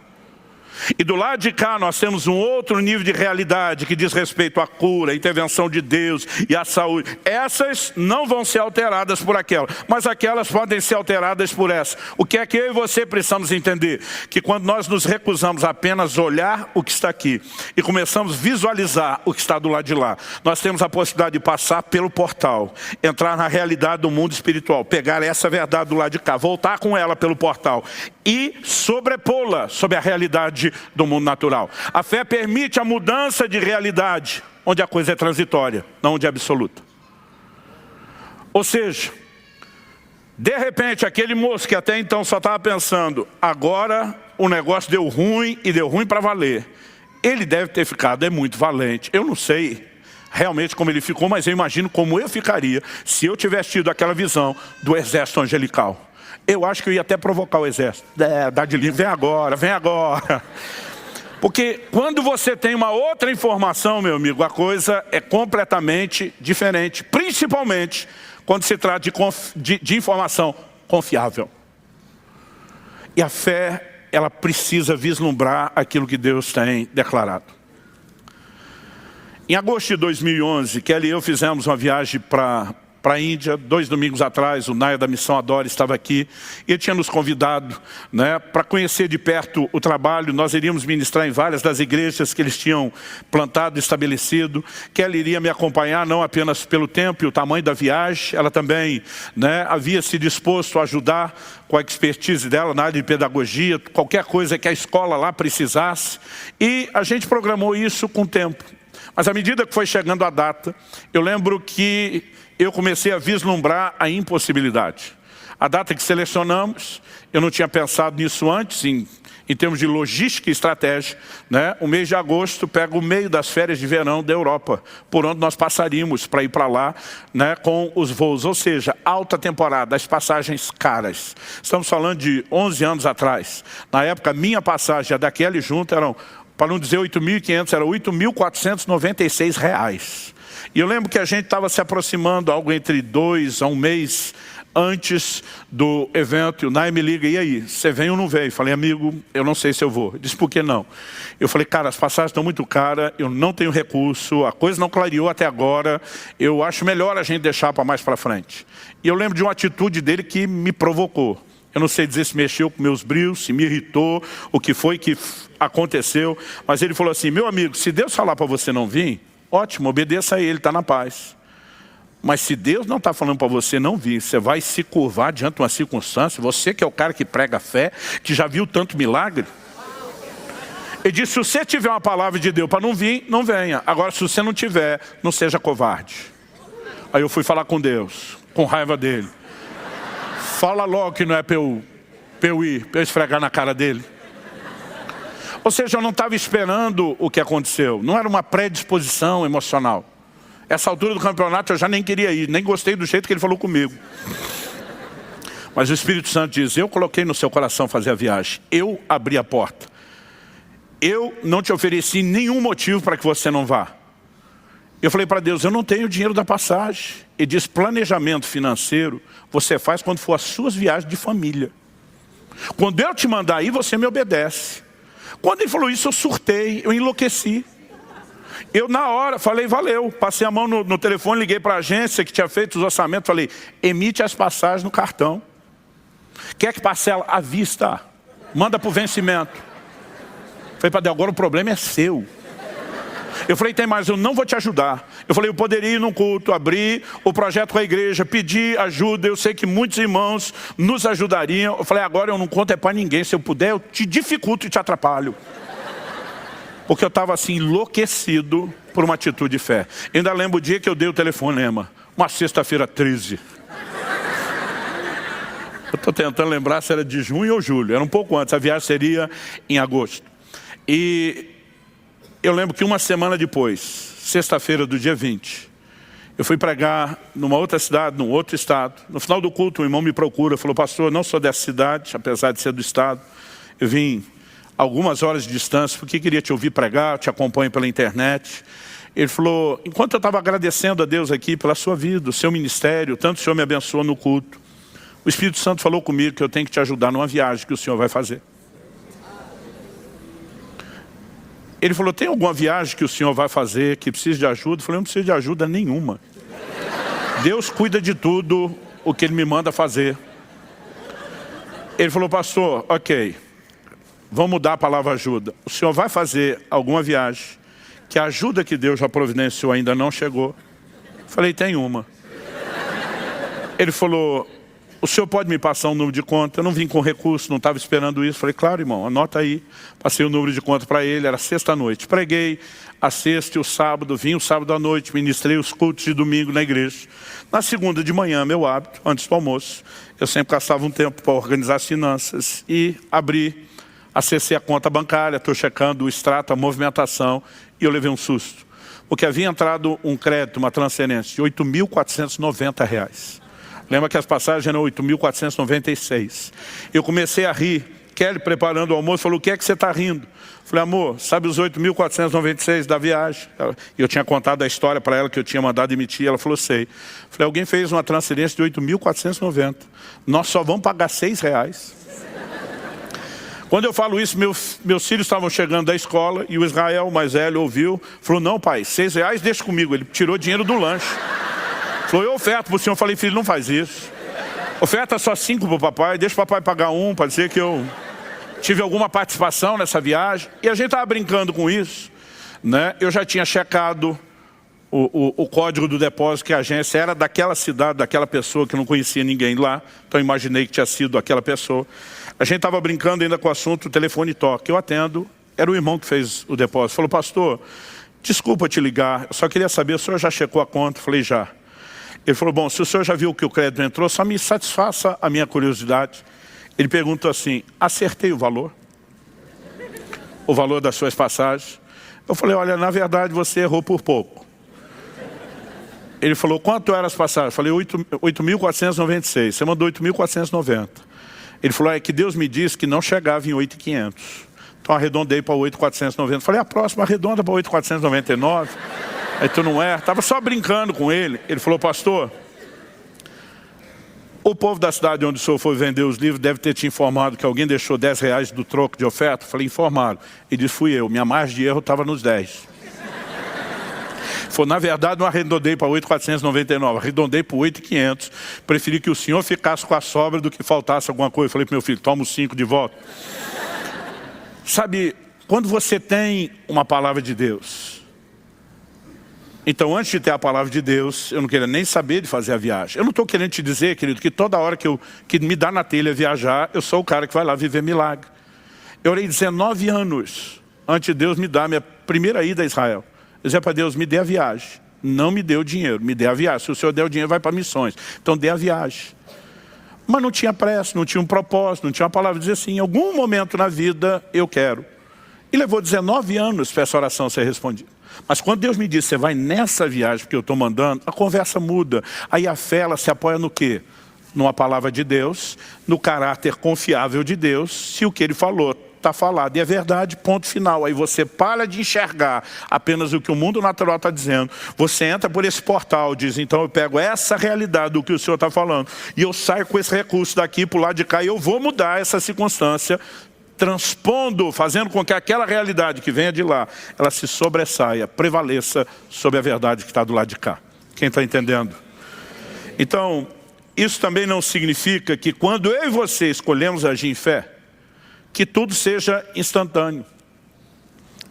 E do lado de cá nós temos um outro nível de realidade que diz respeito à cura, à intervenção de Deus e à saúde. Essas não vão ser alteradas por aquelas, mas aquelas podem ser alteradas por essa. O que é que eu e você precisamos entender? Que quando nós nos recusamos a apenas olhar o que está aqui e começamos a visualizar o que está do lado de lá, nós temos a possibilidade de passar pelo portal, entrar na realidade do mundo espiritual, pegar essa verdade do lado de cá, voltar com ela pelo portal e sobrepô-la sobre a realidade do mundo natural. A fé permite a mudança de realidade, onde a coisa é transitória, não onde é absoluta. Ou seja, de repente aquele moço que até então só estava pensando, agora o negócio deu ruim e deu ruim para valer. Ele deve ter ficado, é muito valente. Eu não sei realmente como ele ficou, mas eu imagino como eu ficaria se eu tivesse tido aquela visão do exército angelical. Eu acho que eu ia até provocar o exército. Dá de livro, vem agora, vem agora. Porque quando você tem uma outra informação, meu amigo, a coisa é completamente diferente. Principalmente quando se trata de informação confiável. E a fé, ela precisa vislumbrar aquilo que Deus tem declarado. Em agosto de 2011, Kelly e eu fizemos uma viagem para a Índia, 2 domingos atrás. O Naya da Missão Adore estava aqui. Ele tinha nos convidado, né, para conhecer de perto o trabalho. Nós iríamos ministrar em várias das igrejas que eles tinham plantado e estabelecido. Kelly iria me acompanhar, não apenas pelo tempo e o tamanho da viagem. Ela também, né, havia se disposto a ajudar com a expertise dela na área de pedagogia, qualquer coisa que a escola lá precisasse. E a gente programou isso com o tempo. Mas à medida que foi chegando a data, eu lembro que eu comecei a vislumbrar a impossibilidade. A data que selecionamos, eu não tinha pensado nisso antes, em termos de logística e estratégia, né? O mês de agosto pega o meio das férias de verão da Europa, por onde nós passaríamos para ir para lá, né, com os voos, ou seja, alta temporada, as passagens caras. Estamos falando de 11 anos atrás. Na época, minha passagem, a daquela e junto, eram, para não dizer 8.500, era R$ 8.496. E eu lembro que a gente estava se aproximando algo entre 2 a 1 mês antes do evento. E o Naya me liga, e aí, você vem ou não vem? Eu falei, amigo, eu não sei se eu vou. Ele disse, por que não? Eu falei, cara, as passagens estão muito caras, eu não tenho recurso, a coisa não clareou até agora, eu acho melhor a gente deixar para mais para frente. E eu lembro de uma atitude dele que me provocou. Eu não sei dizer se mexeu com meus brios, se me irritou, o que foi que aconteceu. Mas ele falou assim, meu amigo, se Deus falar para você não vir, ótimo, obedeça a ele, está na paz. Mas se Deus não está falando para você não vir, você vai se curvar diante de uma circunstância, você que é o cara que prega a fé, que já viu tanto milagre. Ele disse, se você tiver uma palavra de Deus para não vir, não venha. Agora, se você não tiver, não seja covarde. Aí eu fui falar com Deus, com raiva dele. Fala logo que não é para eu ir, para eu esfregar na cara dele. Ou seja, eu não estava esperando o que aconteceu. Não era uma predisposição emocional. Essa altura do campeonato eu já nem queria ir, nem gostei do jeito que ele falou comigo. Mas o Espírito Santo diz, eu coloquei no seu coração fazer a viagem. Eu abri a porta. Eu não te ofereci nenhum motivo para que você não vá. Eu falei para Deus, eu não tenho dinheiro da passagem. Ele diz, planejamento financeiro você faz quando for as suas viagens de família. Quando eu te mandar aí, você me obedece. Quando ele falou isso, eu surtei, eu enlouqueci. Eu na hora falei, valeu. Passei a mão no telefone, liguei para a agência que tinha feito os orçamentos. Falei, emite as passagens no cartão. Quer que parcela à vista? Manda para o vencimento. Falei para Deus, agora o problema é seu. Eu falei, tem mais, eu não vou te ajudar. Eu falei, eu poderia ir num culto, abrir o projeto com a igreja, pedir ajuda. Eu sei que muitos irmãos nos ajudariam. Eu falei, agora eu não conto é para ninguém. Se eu puder, eu te dificulto e te atrapalho. Porque eu estava assim, enlouquecido por uma atitude de fé. Eu ainda lembro o dia que eu dei o telefonema. Uma sexta-feira 13. Eu estou tentando lembrar se era de junho ou julho. Era um pouco antes, a viagem seria em agosto. E eu lembro que uma semana depois, sexta-feira do dia 20, eu fui pregar numa outra cidade, num outro estado. No final do culto, um irmão me procura, falou, pastor, eu não sou dessa cidade, apesar de ser do estado. Eu vim algumas horas de distância, porque queria te ouvir pregar, eu te acompanho pela internet. Ele falou, enquanto eu estava agradecendo a Deus aqui pela sua vida, o seu ministério, tanto o Senhor me abençoou no culto, o Espírito Santo falou comigo que eu tenho que te ajudar numa viagem que o Senhor vai fazer. Ele falou, tem alguma viagem que o Senhor vai fazer que precisa de ajuda? Eu falei, não preciso de ajuda nenhuma. Deus cuida de tudo o que Ele me manda fazer. Ele falou, pastor, ok, vamos mudar a palavra ajuda. O Senhor vai fazer alguma viagem que a ajuda que Deus já providenciou ainda não chegou? Eu falei, tem uma. Ele falou, o senhor pode me passar um número de conta? Eu não vim com recurso, não estava esperando isso. Falei, claro, irmão, anota aí. Passei o número de conta para ele, era sexta-noite. Preguei a sexta e o sábado, vim o sábado à noite, ministrei os cultos de domingo na igreja. Na segunda de manhã, meu hábito, antes do almoço, eu sempre gastava um tempo para organizar as finanças e acessei a conta bancária, estou checando o extrato, a movimentação, e eu levei um susto. Porque havia entrado um crédito, uma transferência de R$ 8.490. Lembra que as passagens eram 8.496. Eu comecei a rir. Kelly, preparando o almoço, falou, o que é que você está rindo? Falei, amor, sabe os 8.496 da viagem? Eu tinha contado a história para ela que eu tinha mandado emitir. Ela falou, sei. Falei, alguém fez uma transferência de 8.490. Nós só vamos pagar R$6. Quando eu falo isso, meus filhos estavam chegando da escola e o Israel, o mais velho, ouviu. Falou, não pai, R$6 deixa comigo. Ele tirou dinheiro do lanche. Falou, eu oferto para o senhor. Eu falei, filho, não faz isso. Oferta só 5 para o papai, deixa o papai pagar 1, para dizer que eu tive alguma participação nessa viagem. E a gente estava brincando com isso, né? Eu já tinha checado o código do depósito, que a agência era daquela cidade, daquela pessoa que não conhecia ninguém lá. Então eu imaginei que tinha sido aquela pessoa. A gente estava brincando ainda com o assunto, o telefone toca. Eu atendo, era o irmão que fez o depósito. Falou, pastor, desculpa te ligar, eu só queria saber, o senhor já checou a conta? Eu falei, já. Ele falou, bom, se o senhor já viu que o crédito entrou, só me satisfaça a minha curiosidade. Ele perguntou assim, acertei o valor? O valor das suas passagens? Eu falei, olha, na verdade você errou por pouco. Ele falou, quanto eram as passagens? Eu falei, 8.496, você mandou 8.490. Ele falou, é que Deus me disse que não chegava em 8.500. Então arredondei para 8.490. Eu falei, a próxima arredonda para 8.499. Aí tu não é, estava só brincando com ele. Ele falou, pastor, o povo da cidade onde o senhor foi vender os livros deve ter te informado que alguém deixou R$10 do troco de oferta. Eu falei, informaram. Ele disse, fui eu, minha margem de erro estava nos 10. Ele falou, na verdade não arredondei para 8.499, arredondei para 8.500. Preferi que o senhor ficasse com a sobra do que faltasse alguma coisa. Eu falei para meu filho, toma os 5 de volta. Sabe, quando você tem uma palavra de Deus... Então, antes de ter a palavra de Deus, eu não queria nem saber de fazer a viagem. Eu não estou querendo te dizer, querido, que toda hora que me dá na telha viajar, eu sou o cara que vai lá viver milagre. Eu orei 19 anos antes de Deus me dar a minha primeira ida a Israel. Eu dizia para Deus, me dê a viagem. Não me dê o dinheiro, me dê a viagem. Se o Senhor der o dinheiro, vai para missões. Então, dê a viagem. Mas não tinha pressa, não tinha um propósito, não tinha uma palavra. Dizia assim, em algum momento na vida, eu quero. E levou 19 anos para essa oração ser respondida. Mas quando Deus me diz, você vai nessa viagem que eu estou mandando, a conversa muda. Aí a fé, ela se apoia no quê? Numa palavra de Deus, no caráter confiável de Deus, se o que Ele falou está falado e é verdade, ponto final. Aí você para de enxergar apenas o que o mundo natural está dizendo. Você entra por esse portal, diz, então eu pego essa realidade do que o Senhor está falando e eu saio com esse recurso daqui para o lado de cá e eu vou mudar essa circunstância, transpondo, fazendo com que aquela realidade que venha de lá, ela se sobressaia, prevaleça sobre a verdade que está do lado de cá. Quem está entendendo? Então, isso também não significa que quando eu e você escolhemos agir em fé, que tudo seja instantâneo.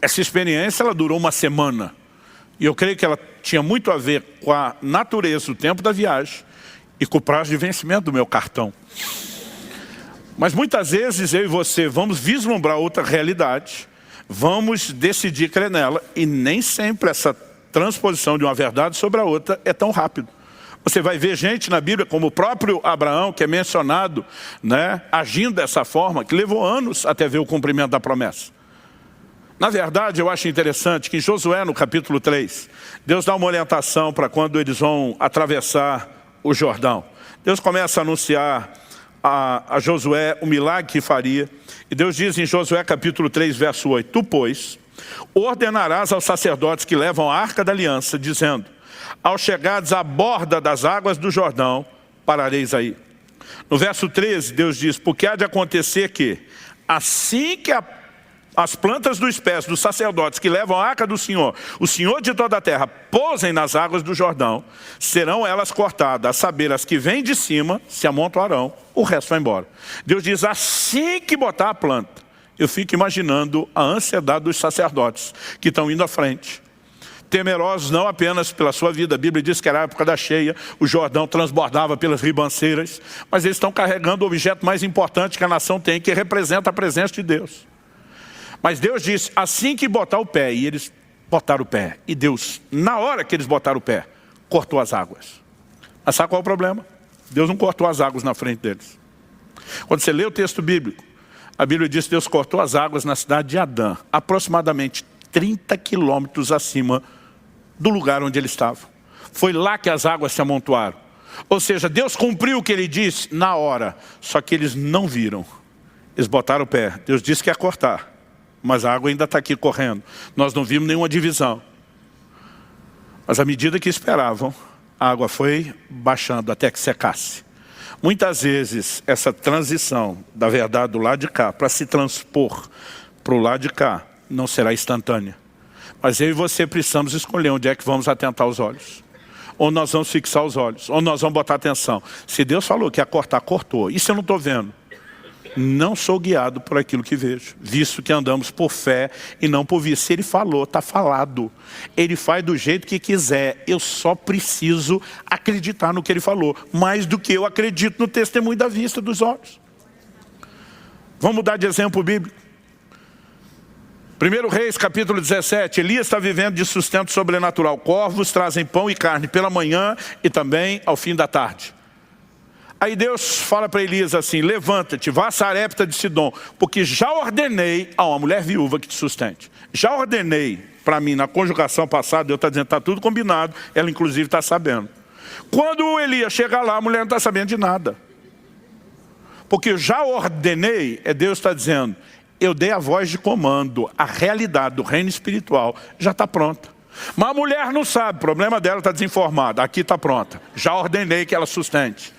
Essa experiência, ela durou uma semana. E eu creio que ela tinha muito a ver com a natureza do tempo da viagem e com o prazo de vencimento do meu cartão. Mas muitas vezes eu e você vamos vislumbrar outra realidade, vamos decidir crer nela, e nem sempre essa transposição de uma verdade sobre a outra é tão rápido. Você vai ver gente na Bíblia, como o próprio Abraão, que é mencionado, né, agindo dessa forma, que levou anos até ver o cumprimento da promessa. Na verdade, eu acho interessante que em Josué, no capítulo 3, Deus dá uma orientação para quando eles vão atravessar o Jordão. Deus começa a anunciar a Josué o milagre que faria. E Deus diz em Josué capítulo 3, verso 8, tu, pois, ordenarás aos sacerdotes que levam a arca da aliança, dizendo, ao chegardes à borda das águas do Jordão, parareis aí. No verso 13, Deus diz, porque há de acontecer que, assim que as plantas dos pés dos sacerdotes que levam a arca do Senhor, o Senhor de toda a terra, pousem nas águas do Jordão, serão elas cortadas, a saber, as que vêm de cima se amontoarão, o resto vai embora. Deus diz, assim que botar a planta, eu fico imaginando a ansiedade dos sacerdotes que estão indo à frente, temerosos não apenas pela sua vida. A Bíblia diz que era a época da cheia, o Jordão transbordava pelas ribanceiras, mas eles estão carregando o objeto mais importante que a nação tem, que representa a presença de Deus. Mas Deus disse, assim que botar o pé, e eles botaram o pé, e Deus, na hora que eles botaram o pé, cortou as águas. Mas sabe qual é o problema? Deus não cortou as águas na frente deles. Quando você lê o texto bíblico, a Bíblia diz que Deus cortou as águas na cidade de Adã, aproximadamente 30 quilômetros acima do lugar onde ele estava. Foi lá que as águas se amontoaram. Ou seja, Deus cumpriu o que Ele disse na hora, só que eles não viram. Eles botaram o pé. Deus disse que ia cortar, mas a água ainda está aqui correndo. Nós não vimos nenhuma divisão. Mas à medida que esperavam, a água foi baixando até que secasse. Muitas vezes, essa transição da verdade do lado de cá para se transpor para o lado de cá não será instantânea. Mas eu e você precisamos escolher onde é que vamos atentar os olhos. Onde nós vamos fixar os olhos. Onde nós vamos botar atenção. Se Deus falou que ia cortar, cortou. Isso eu não estou vendo. Não sou guiado por aquilo que vejo. Visto que andamos por fé e não por vista. Se Ele falou, está falado. Ele faz do jeito que quiser. Eu só preciso acreditar no que Ele falou. Mais do que eu acredito no testemunho da vista dos olhos. Vamos mudar de exemplo bíblico. 1 Reis, capítulo 17, Elias está vivendo de sustento sobrenatural. Corvos trazem pão e carne pela manhã e também ao fim da tarde. Aí Deus fala para Elias assim, levanta-te, vá a Sarepta de Sidom, porque já ordenei a uma mulher viúva que te sustente. Já ordenei para mim, na conjugação passada, Deus está dizendo, está tudo combinado, ela inclusive está sabendo. Quando Elias chegar lá, a mulher não está sabendo de nada. Porque já ordenei, Deus está dizendo, eu dei a voz de comando, a realidade do reino espiritual já está pronta. Mas a mulher não sabe, o problema dela está desinformada, aqui está pronta. Já ordenei que ela sustente.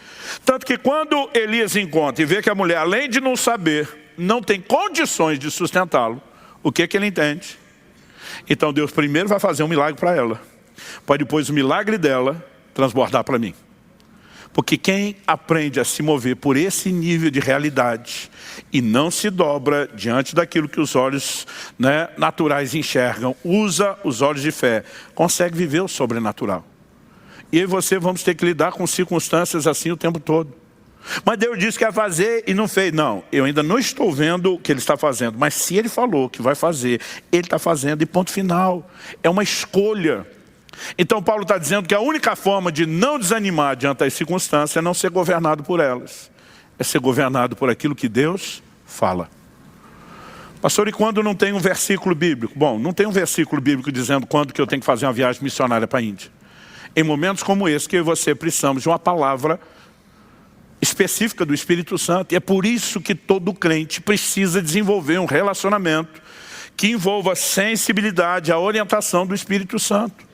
Tanto que quando Elias encontra e vê que a mulher, além de não saber, não tem condições de sustentá-lo, o que ele entende? Então Deus primeiro vai fazer um milagre para ela, para depois o milagre dela transbordar para mim. Porque quem aprende a se mover por esse nível de realidade e não se dobra diante daquilo que os olhos naturais enxergam, usa os olhos de fé, consegue viver o sobrenatural. E eu e você vamos ter que lidar com circunstâncias assim o tempo todo. Mas Deus disse que ia fazer e não fez. Não, eu ainda não estou vendo o que Ele está fazendo. Mas se Ele falou que vai fazer, Ele está fazendo e ponto final. É uma escolha. Então Paulo está dizendo que a única forma de não desanimar diante das circunstâncias é não ser governado por elas. É ser governado por aquilo que Deus fala. Pastor, e quando não tem um versículo bíblico? Bom, não tem um versículo bíblico dizendo quando que eu tenho que fazer uma viagem missionária para a Índia. Em momentos como esse que eu e você precisamos de uma palavra específica do Espírito Santo. E é por isso que todo crente precisa desenvolver um relacionamento que envolva a sensibilidade, a orientação do Espírito Santo.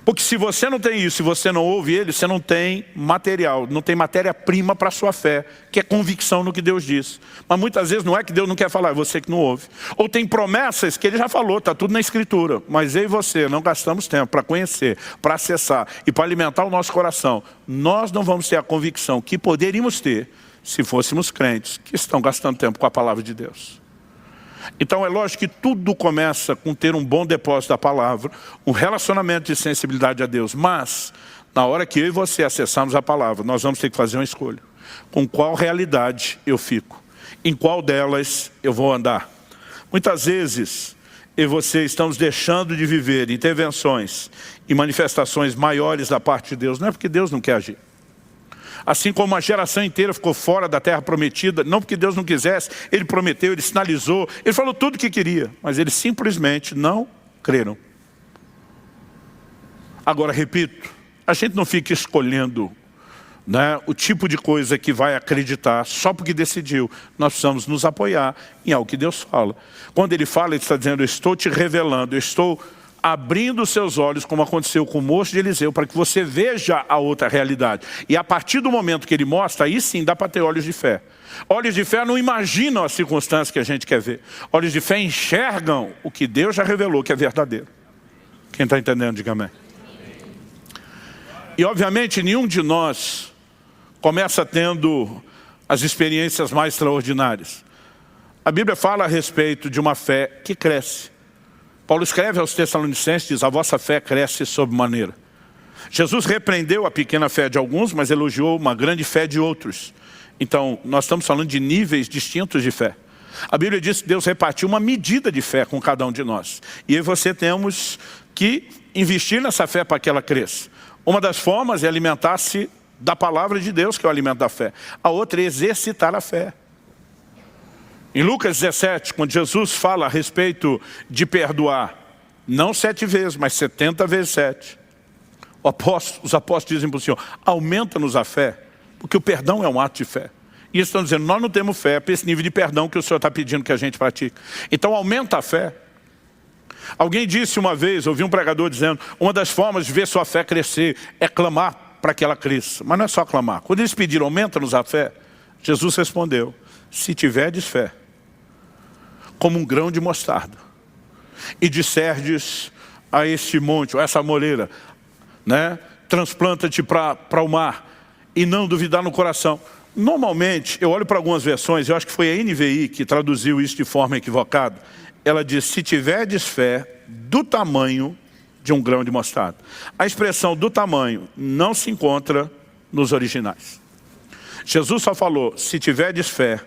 Porque se você não tem isso, se você não ouve ele, você não tem material, não tem matéria-prima para a sua fé, que é convicção no que Deus diz. Mas muitas vezes não é que Deus não quer falar, é você que não ouve. Ou tem promessas que ele já falou, está tudo na Escritura. Mas eu e você não gastamos tempo para conhecer, para acessar e para alimentar o nosso coração. Nós não vamos ter a convicção que poderíamos ter se fôssemos crentes que estão gastando tempo com a palavra de Deus. Então é lógico que tudo começa com ter um bom depósito da palavra, um relacionamento de sensibilidade a Deus. Mas, na hora que eu e você acessarmos a palavra, nós vamos ter que fazer uma escolha. Com qual realidade eu fico? Em qual delas eu vou andar? Muitas vezes, eu e você estamos deixando de viver intervenções e manifestações maiores da parte de Deus. Não é porque Deus não quer agir. Assim como uma geração inteira ficou fora da terra prometida, não porque Deus não quisesse, ele prometeu, ele sinalizou, ele falou tudo o que queria, mas eles simplesmente não creram. Agora, repito, a gente não fica escolhendo, né, o tipo de coisa que vai acreditar só porque decidiu. Nós precisamos nos apoiar em algo que Deus fala. Quando ele fala, ele está dizendo, eu estou te revelando, eu estou abrindo os seus olhos, como aconteceu com o moço de Eliseu, para que você veja a outra realidade. E a partir do momento que ele mostra, aí sim dá para ter olhos de fé. Olhos de fé não imaginam as circunstâncias que a gente quer ver. Olhos de fé enxergam o que Deus já revelou que é verdadeiro. Quem está entendendo, diga amém. E obviamente nenhum de nós começa tendo as experiências mais extraordinárias. A Bíblia fala a respeito de uma fé que cresce. Paulo escreve aos Tessalonicenses, diz, a vossa fé cresce sob maneira. Jesus repreendeu a pequena fé de alguns, mas elogiou uma grande fé de outros. Então, nós estamos falando de níveis distintos de fé. A Bíblia diz que Deus repartiu uma medida de fé com cada um de nós. E eu e você temos que investir nessa fé para que ela cresça. Uma das formas é alimentar-se da palavra de Deus, que é o alimento da fé. A outra é exercitar a fé. Em Lucas 17, quando Jesus fala a respeito de perdoar, não 7 vezes, mas 70 vezes 7. Os apóstolos dizem para o Senhor, aumenta-nos a fé, porque o perdão é um ato de fé. E eles estão dizendo, nós não temos fé para esse nível de perdão que o Senhor está pedindo que a gente pratique. Então aumenta a fé. Alguém disse uma vez, ouvi um pregador dizendo, uma das formas de ver sua fé crescer é clamar para que ela cresça. Mas não é só clamar. Quando eles pediram, aumenta-nos a fé, Jesus respondeu, se tiverdes fé, como um grão de mostarda, e disserdes a este monte, ou essa moreira, né, transplanta-te para o mar, e não duvidar no coração. Normalmente, eu olho para algumas versões, eu acho que foi a NVI que traduziu isso de forma equivocada. Ela diz, se tiverdes fé do tamanho de um grão de mostarda. A expressão do tamanho não se encontra nos originais. Jesus só falou, se tiverdes fé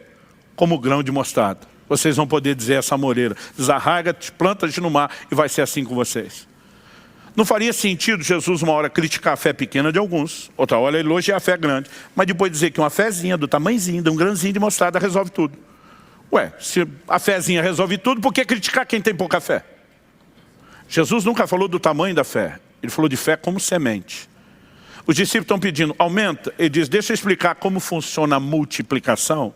como grão de mostarda. Vocês vão poder dizer essa moreira, desarraiga-te, planta-te no mar e vai ser assim com vocês. Não faria sentido Jesus uma hora criticar a fé pequena de alguns, outra hora elogiar a fé grande, mas depois dizer que uma fézinha do tamanhozinho, de um grãozinho de mostarda resolve tudo. Ué, se a fézinha resolve tudo, por que criticar quem tem pouca fé? Jesus nunca falou do tamanho da fé, ele falou de fé como semente. Os discípulos estão pedindo, aumenta. Ele diz, deixa eu explicar como funciona a multiplicação.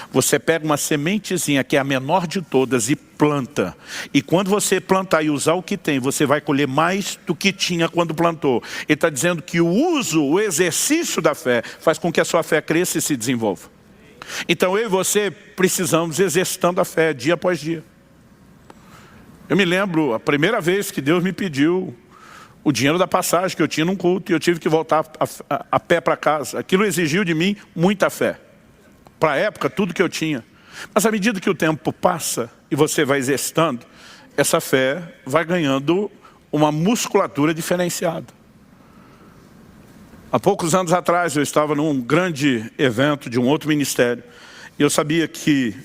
Você pega uma sementezinha, que é a menor de todas, e planta. E quando você plantar e usar o que tem, você vai colher mais do que tinha quando plantou. Ele está dizendo que o uso, o exercício da fé, faz com que a sua fé cresça e se desenvolva. Então eu e você precisamos exercitando a fé dia após dia. Eu me lembro, a primeira vez que Deus me pediu o dinheiro da passagem que eu tinha num culto e eu tive que voltar a pé para casa. Aquilo exigiu de mim muita fé. Para a época, tudo que eu tinha. Mas à medida que o tempo passa e você vai exercitando, essa fé vai ganhando uma musculatura diferenciada. Há poucos anos atrás eu estava num grande evento de um outro ministério. E eu sabia que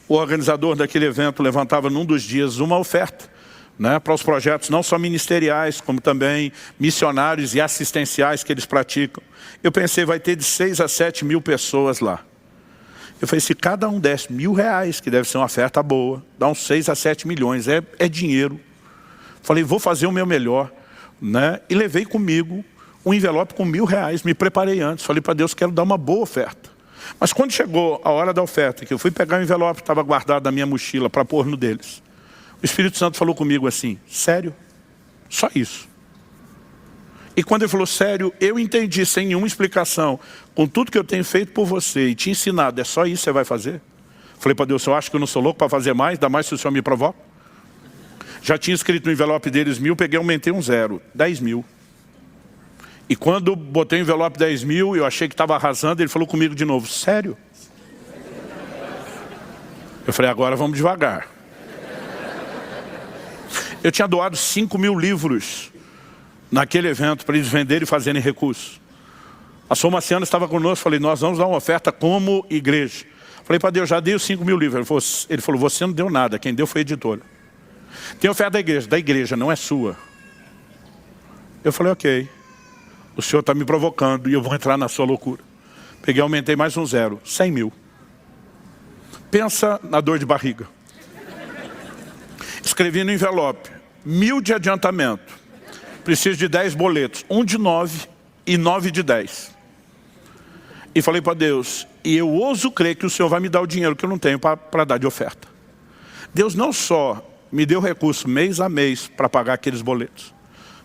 o organizador daquele evento levantava num dos dias uma oferta, né, para os projetos não só ministeriais, como também missionários e assistenciais que eles praticam. Eu pensei, vai ter de 6 a 7 mil pessoas lá. Eu falei, se cada um desse R$1.000, que deve ser uma oferta boa, dá uns 6 a 7 milhões, é dinheiro. Falei, vou fazer o meu melhor, né? E levei comigo um envelope com R$1.000, me preparei antes. Falei para Deus, quero dar uma boa oferta. Mas quando chegou a hora da oferta, que eu fui pegar o envelope, estava guardado na minha mochila para pôr no deles. O Espírito Santo falou comigo assim, sério? Só isso. E quando ele falou, sério, eu entendi sem nenhuma explicação, com tudo que eu tenho feito por você e te ensinado, é só isso que você vai fazer? Falei para Deus, eu acho que eu não sou louco para fazer mais, ainda mais se o Senhor me provoca. Já tinha escrito no envelope deles 1.000, peguei e aumentei um 0, 10.000. E quando botei o envelope 10.000, eu achei que estava arrasando, ele falou comigo de novo, sério? Eu falei, agora vamos devagar. Eu tinha doado 5.000 livros naquele evento para eles venderem e fazerem recurso. A Soma Marciana estava conosco, falei, nós vamos dar uma oferta como igreja. Falei para Deus, já dei os 5.000 livros. Ele falou, você não deu nada, quem deu foi a editora. Tem oferta da igreja, não é sua. Eu falei, ok, o senhor está me provocando e eu vou entrar na sua loucura. Peguei, aumentei mais um 0, 100.000. Pensa na dor de barriga. Escrevi no envelope, 1.000 de adiantamento. Preciso de 10 boletos, 1 de 9 e 9 de 10. E falei para Deus, e eu ouso crer que o Senhor vai me dar o dinheiro que eu não tenho para dar de oferta. Deus não só me deu recurso mês a mês para pagar aqueles boletos,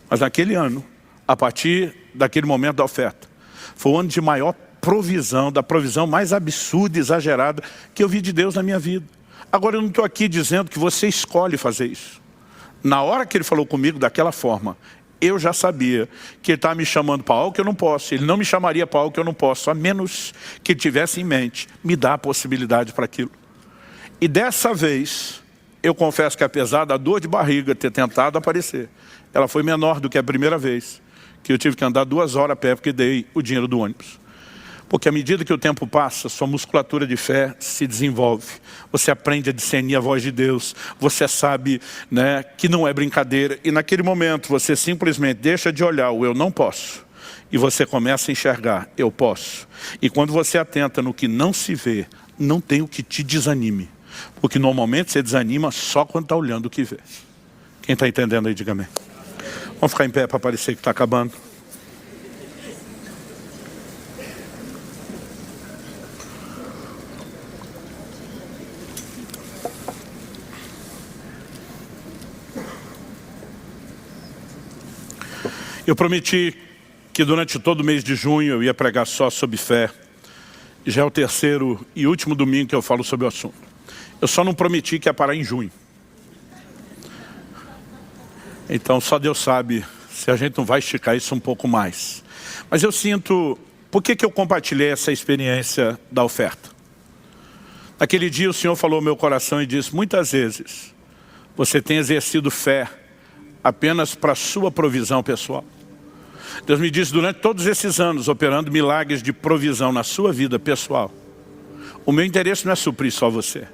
mas naquele ano, a partir daquele momento da oferta, foi o ano de maior provisão, da provisão mais absurda e exagerada que eu vi de Deus na minha vida. Agora eu não estou aqui dizendo que você escolhe fazer isso. Na hora que ele falou comigo daquela forma, eu já sabia que ele estava me chamando para algo que eu não posso. Ele não me chamaria para algo que eu não posso, a menos que ele tivesse em mente me dar a possibilidade para aquilo. E dessa vez, eu confesso que apesar da dor de barriga ter tentado aparecer, ela foi menor do que a primeira vez, que eu tive que andar 2 horas a pé porque dei o dinheiro do ônibus. Porque à medida que o tempo passa, sua musculatura de fé se desenvolve. Você aprende a discernir a voz de Deus. Você sabe, né, que não é brincadeira. E naquele momento você simplesmente deixa de olhar o eu não posso. E você começa a enxergar, eu posso. E quando você atenta no que não se vê, não tem o que te desanime. Porque normalmente você desanima só quando está olhando o que vê. Quem está entendendo aí, diga amém. Vamos ficar em pé para parecer que está acabando. Eu prometi que durante todo o mês de junho eu ia pregar só sobre fé. Já é o 3º e último domingo que eu falo sobre o assunto. Eu só não prometi que ia parar em junho. Então só Deus sabe se a gente não vai esticar isso um pouco mais. Mas eu sinto, por que eu compartilhei essa experiência da oferta? Naquele dia o Senhor falou ao meu coração e disse, muitas vezes você tem exercido fé apenas para a sua provisão pessoal. Deus me disse, durante todos esses anos, operando milagres de provisão na sua vida pessoal, o meu interesse não é suprir só você,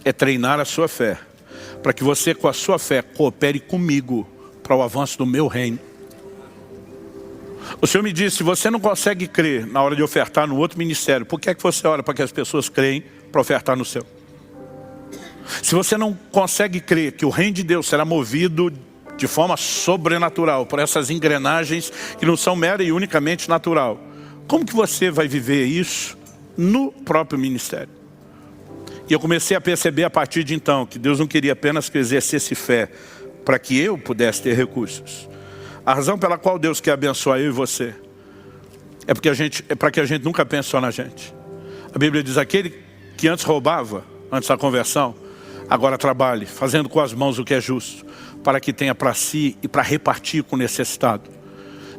é treinar a sua fé, para que você com a sua fé coopere comigo para o avanço do meu reino. O Senhor me disse, se você não consegue crer na hora de ofertar no outro ministério, por que é que você ora para que as pessoas creem para ofertar no seu? Se você não consegue crer que o reino de Deus será movido de forma sobrenatural, por essas engrenagens que não são mera e unicamente natural, como que você vai viver isso no próprio ministério? E eu comecei a perceber a partir de então que Deus não queria apenas que eu exercesse fé para que eu pudesse ter recursos. A razão pela qual Deus quer abençoar eu e você é para que a gente nunca pense só na gente. A Bíblia diz, aquele que antes roubava, antes da conversão, agora trabalhe, fazendo com as mãos o que é justo, para que tenha para si e para repartir com o necessitado.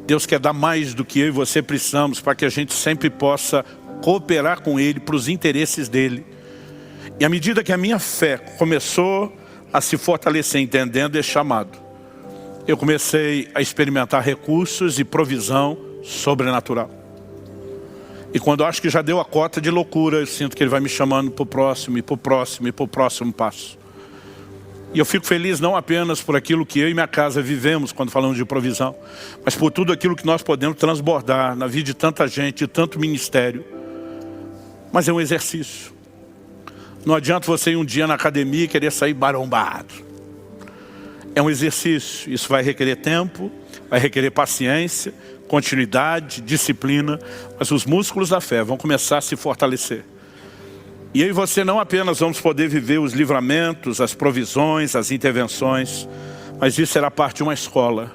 Deus quer dar mais do que eu e você precisamos, para que a gente sempre possa cooperar com Ele para os interesses dEle. E à medida que a minha fé começou a se fortalecer, entendendo esse chamado, eu comecei a experimentar recursos e provisão sobrenatural. E quando eu acho que já deu a cota de loucura, eu sinto que Ele vai me chamando para o próximo, e para o próximo, e para o próximo passo. E eu fico feliz não apenas por aquilo que eu e minha casa vivemos quando falamos de provisão, mas por tudo aquilo que nós podemos transbordar na vida de tanta gente, de tanto ministério. Mas é um exercício. Não adianta você ir um dia na academia e querer sair marombado. É um exercício. Isso vai requerer tempo, vai requerer paciência, continuidade, disciplina. Mas os músculos da fé vão começar a se fortalecer. E eu e você não apenas vamos poder viver os livramentos, as provisões, as intervenções, mas isso será parte de uma escola,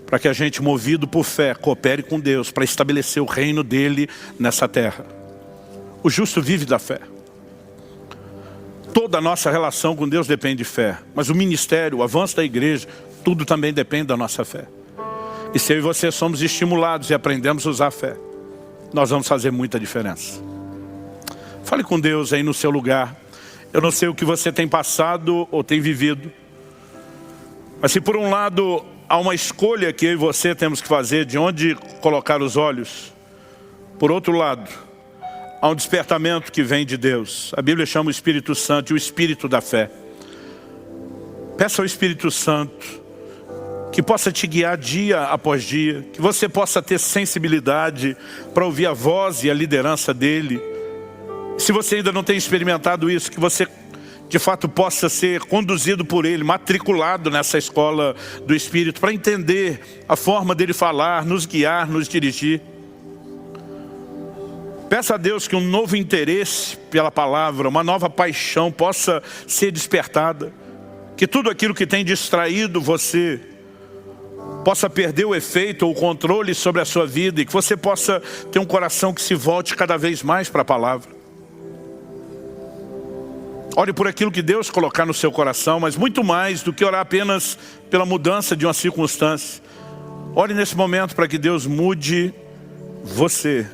para que a gente, movido por fé, coopere com Deus, para estabelecer o reino dele nessa terra. O justo vive da fé. Toda a nossa relação com Deus depende de fé, mas o ministério, o avanço da igreja, tudo também depende da nossa fé. E se eu e você somos estimulados e aprendemos a usar a fé, nós vamos fazer muita diferença. Fale com Deus aí no seu lugar. Eu não sei o que você tem passado ou tem vivido, mas se por um lado há uma escolha que eu e você temos que fazer de onde colocar os olhos, por outro lado, há um despertamento que vem de Deus. A Bíblia chama o Espírito Santo de o Espírito da fé. Peça ao Espírito Santo que possa te guiar dia após dia, que você possa ter sensibilidade para ouvir a voz e a liderança dele. Se você ainda não tem experimentado isso, que você de fato possa ser conduzido por ele, matriculado nessa escola do Espírito, para entender a forma dele falar, nos guiar, nos dirigir. Peça a Deus que um novo interesse pela palavra, uma nova paixão possa ser despertada. Que tudo aquilo que tem distraído você possa perder o efeito ou o controle sobre a sua vida, e que você possa ter um coração que se volte cada vez mais para a palavra. Ore por aquilo que Deus colocar no seu coração, mas muito mais do que orar apenas pela mudança de uma circunstância. Ore nesse momento para que Deus mude você.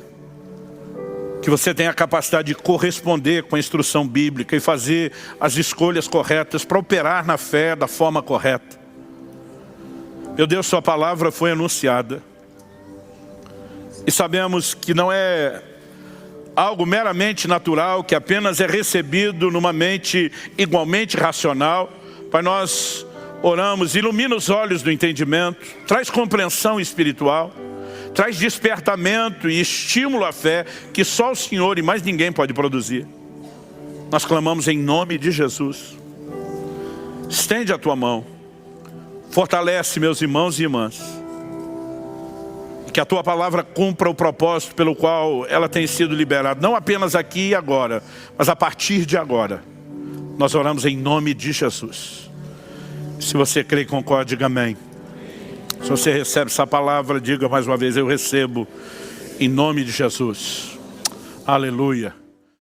Que você tenha a capacidade de corresponder com a instrução bíblica e fazer as escolhas corretas para operar na fé da forma correta. Meu Deus, sua palavra foi anunciada. E sabemos que não é algo meramente natural, que apenas é recebido numa mente igualmente racional. Pai, nós oramos, ilumina os olhos do entendimento, traz compreensão espiritual, traz despertamento e estímulo à fé que só o Senhor e mais ninguém pode produzir. Nós clamamos em nome de Jesus. Estende a tua mão, fortalece meus irmãos e irmãs, que a tua palavra cumpra o propósito pelo qual ela tem sido liberada, não apenas aqui e agora, mas a partir de agora. Nós oramos em nome de Jesus. Se você crê e concorda, diga amém. Se você recebe essa palavra, diga mais uma vez: eu recebo em nome de Jesus. Aleluia.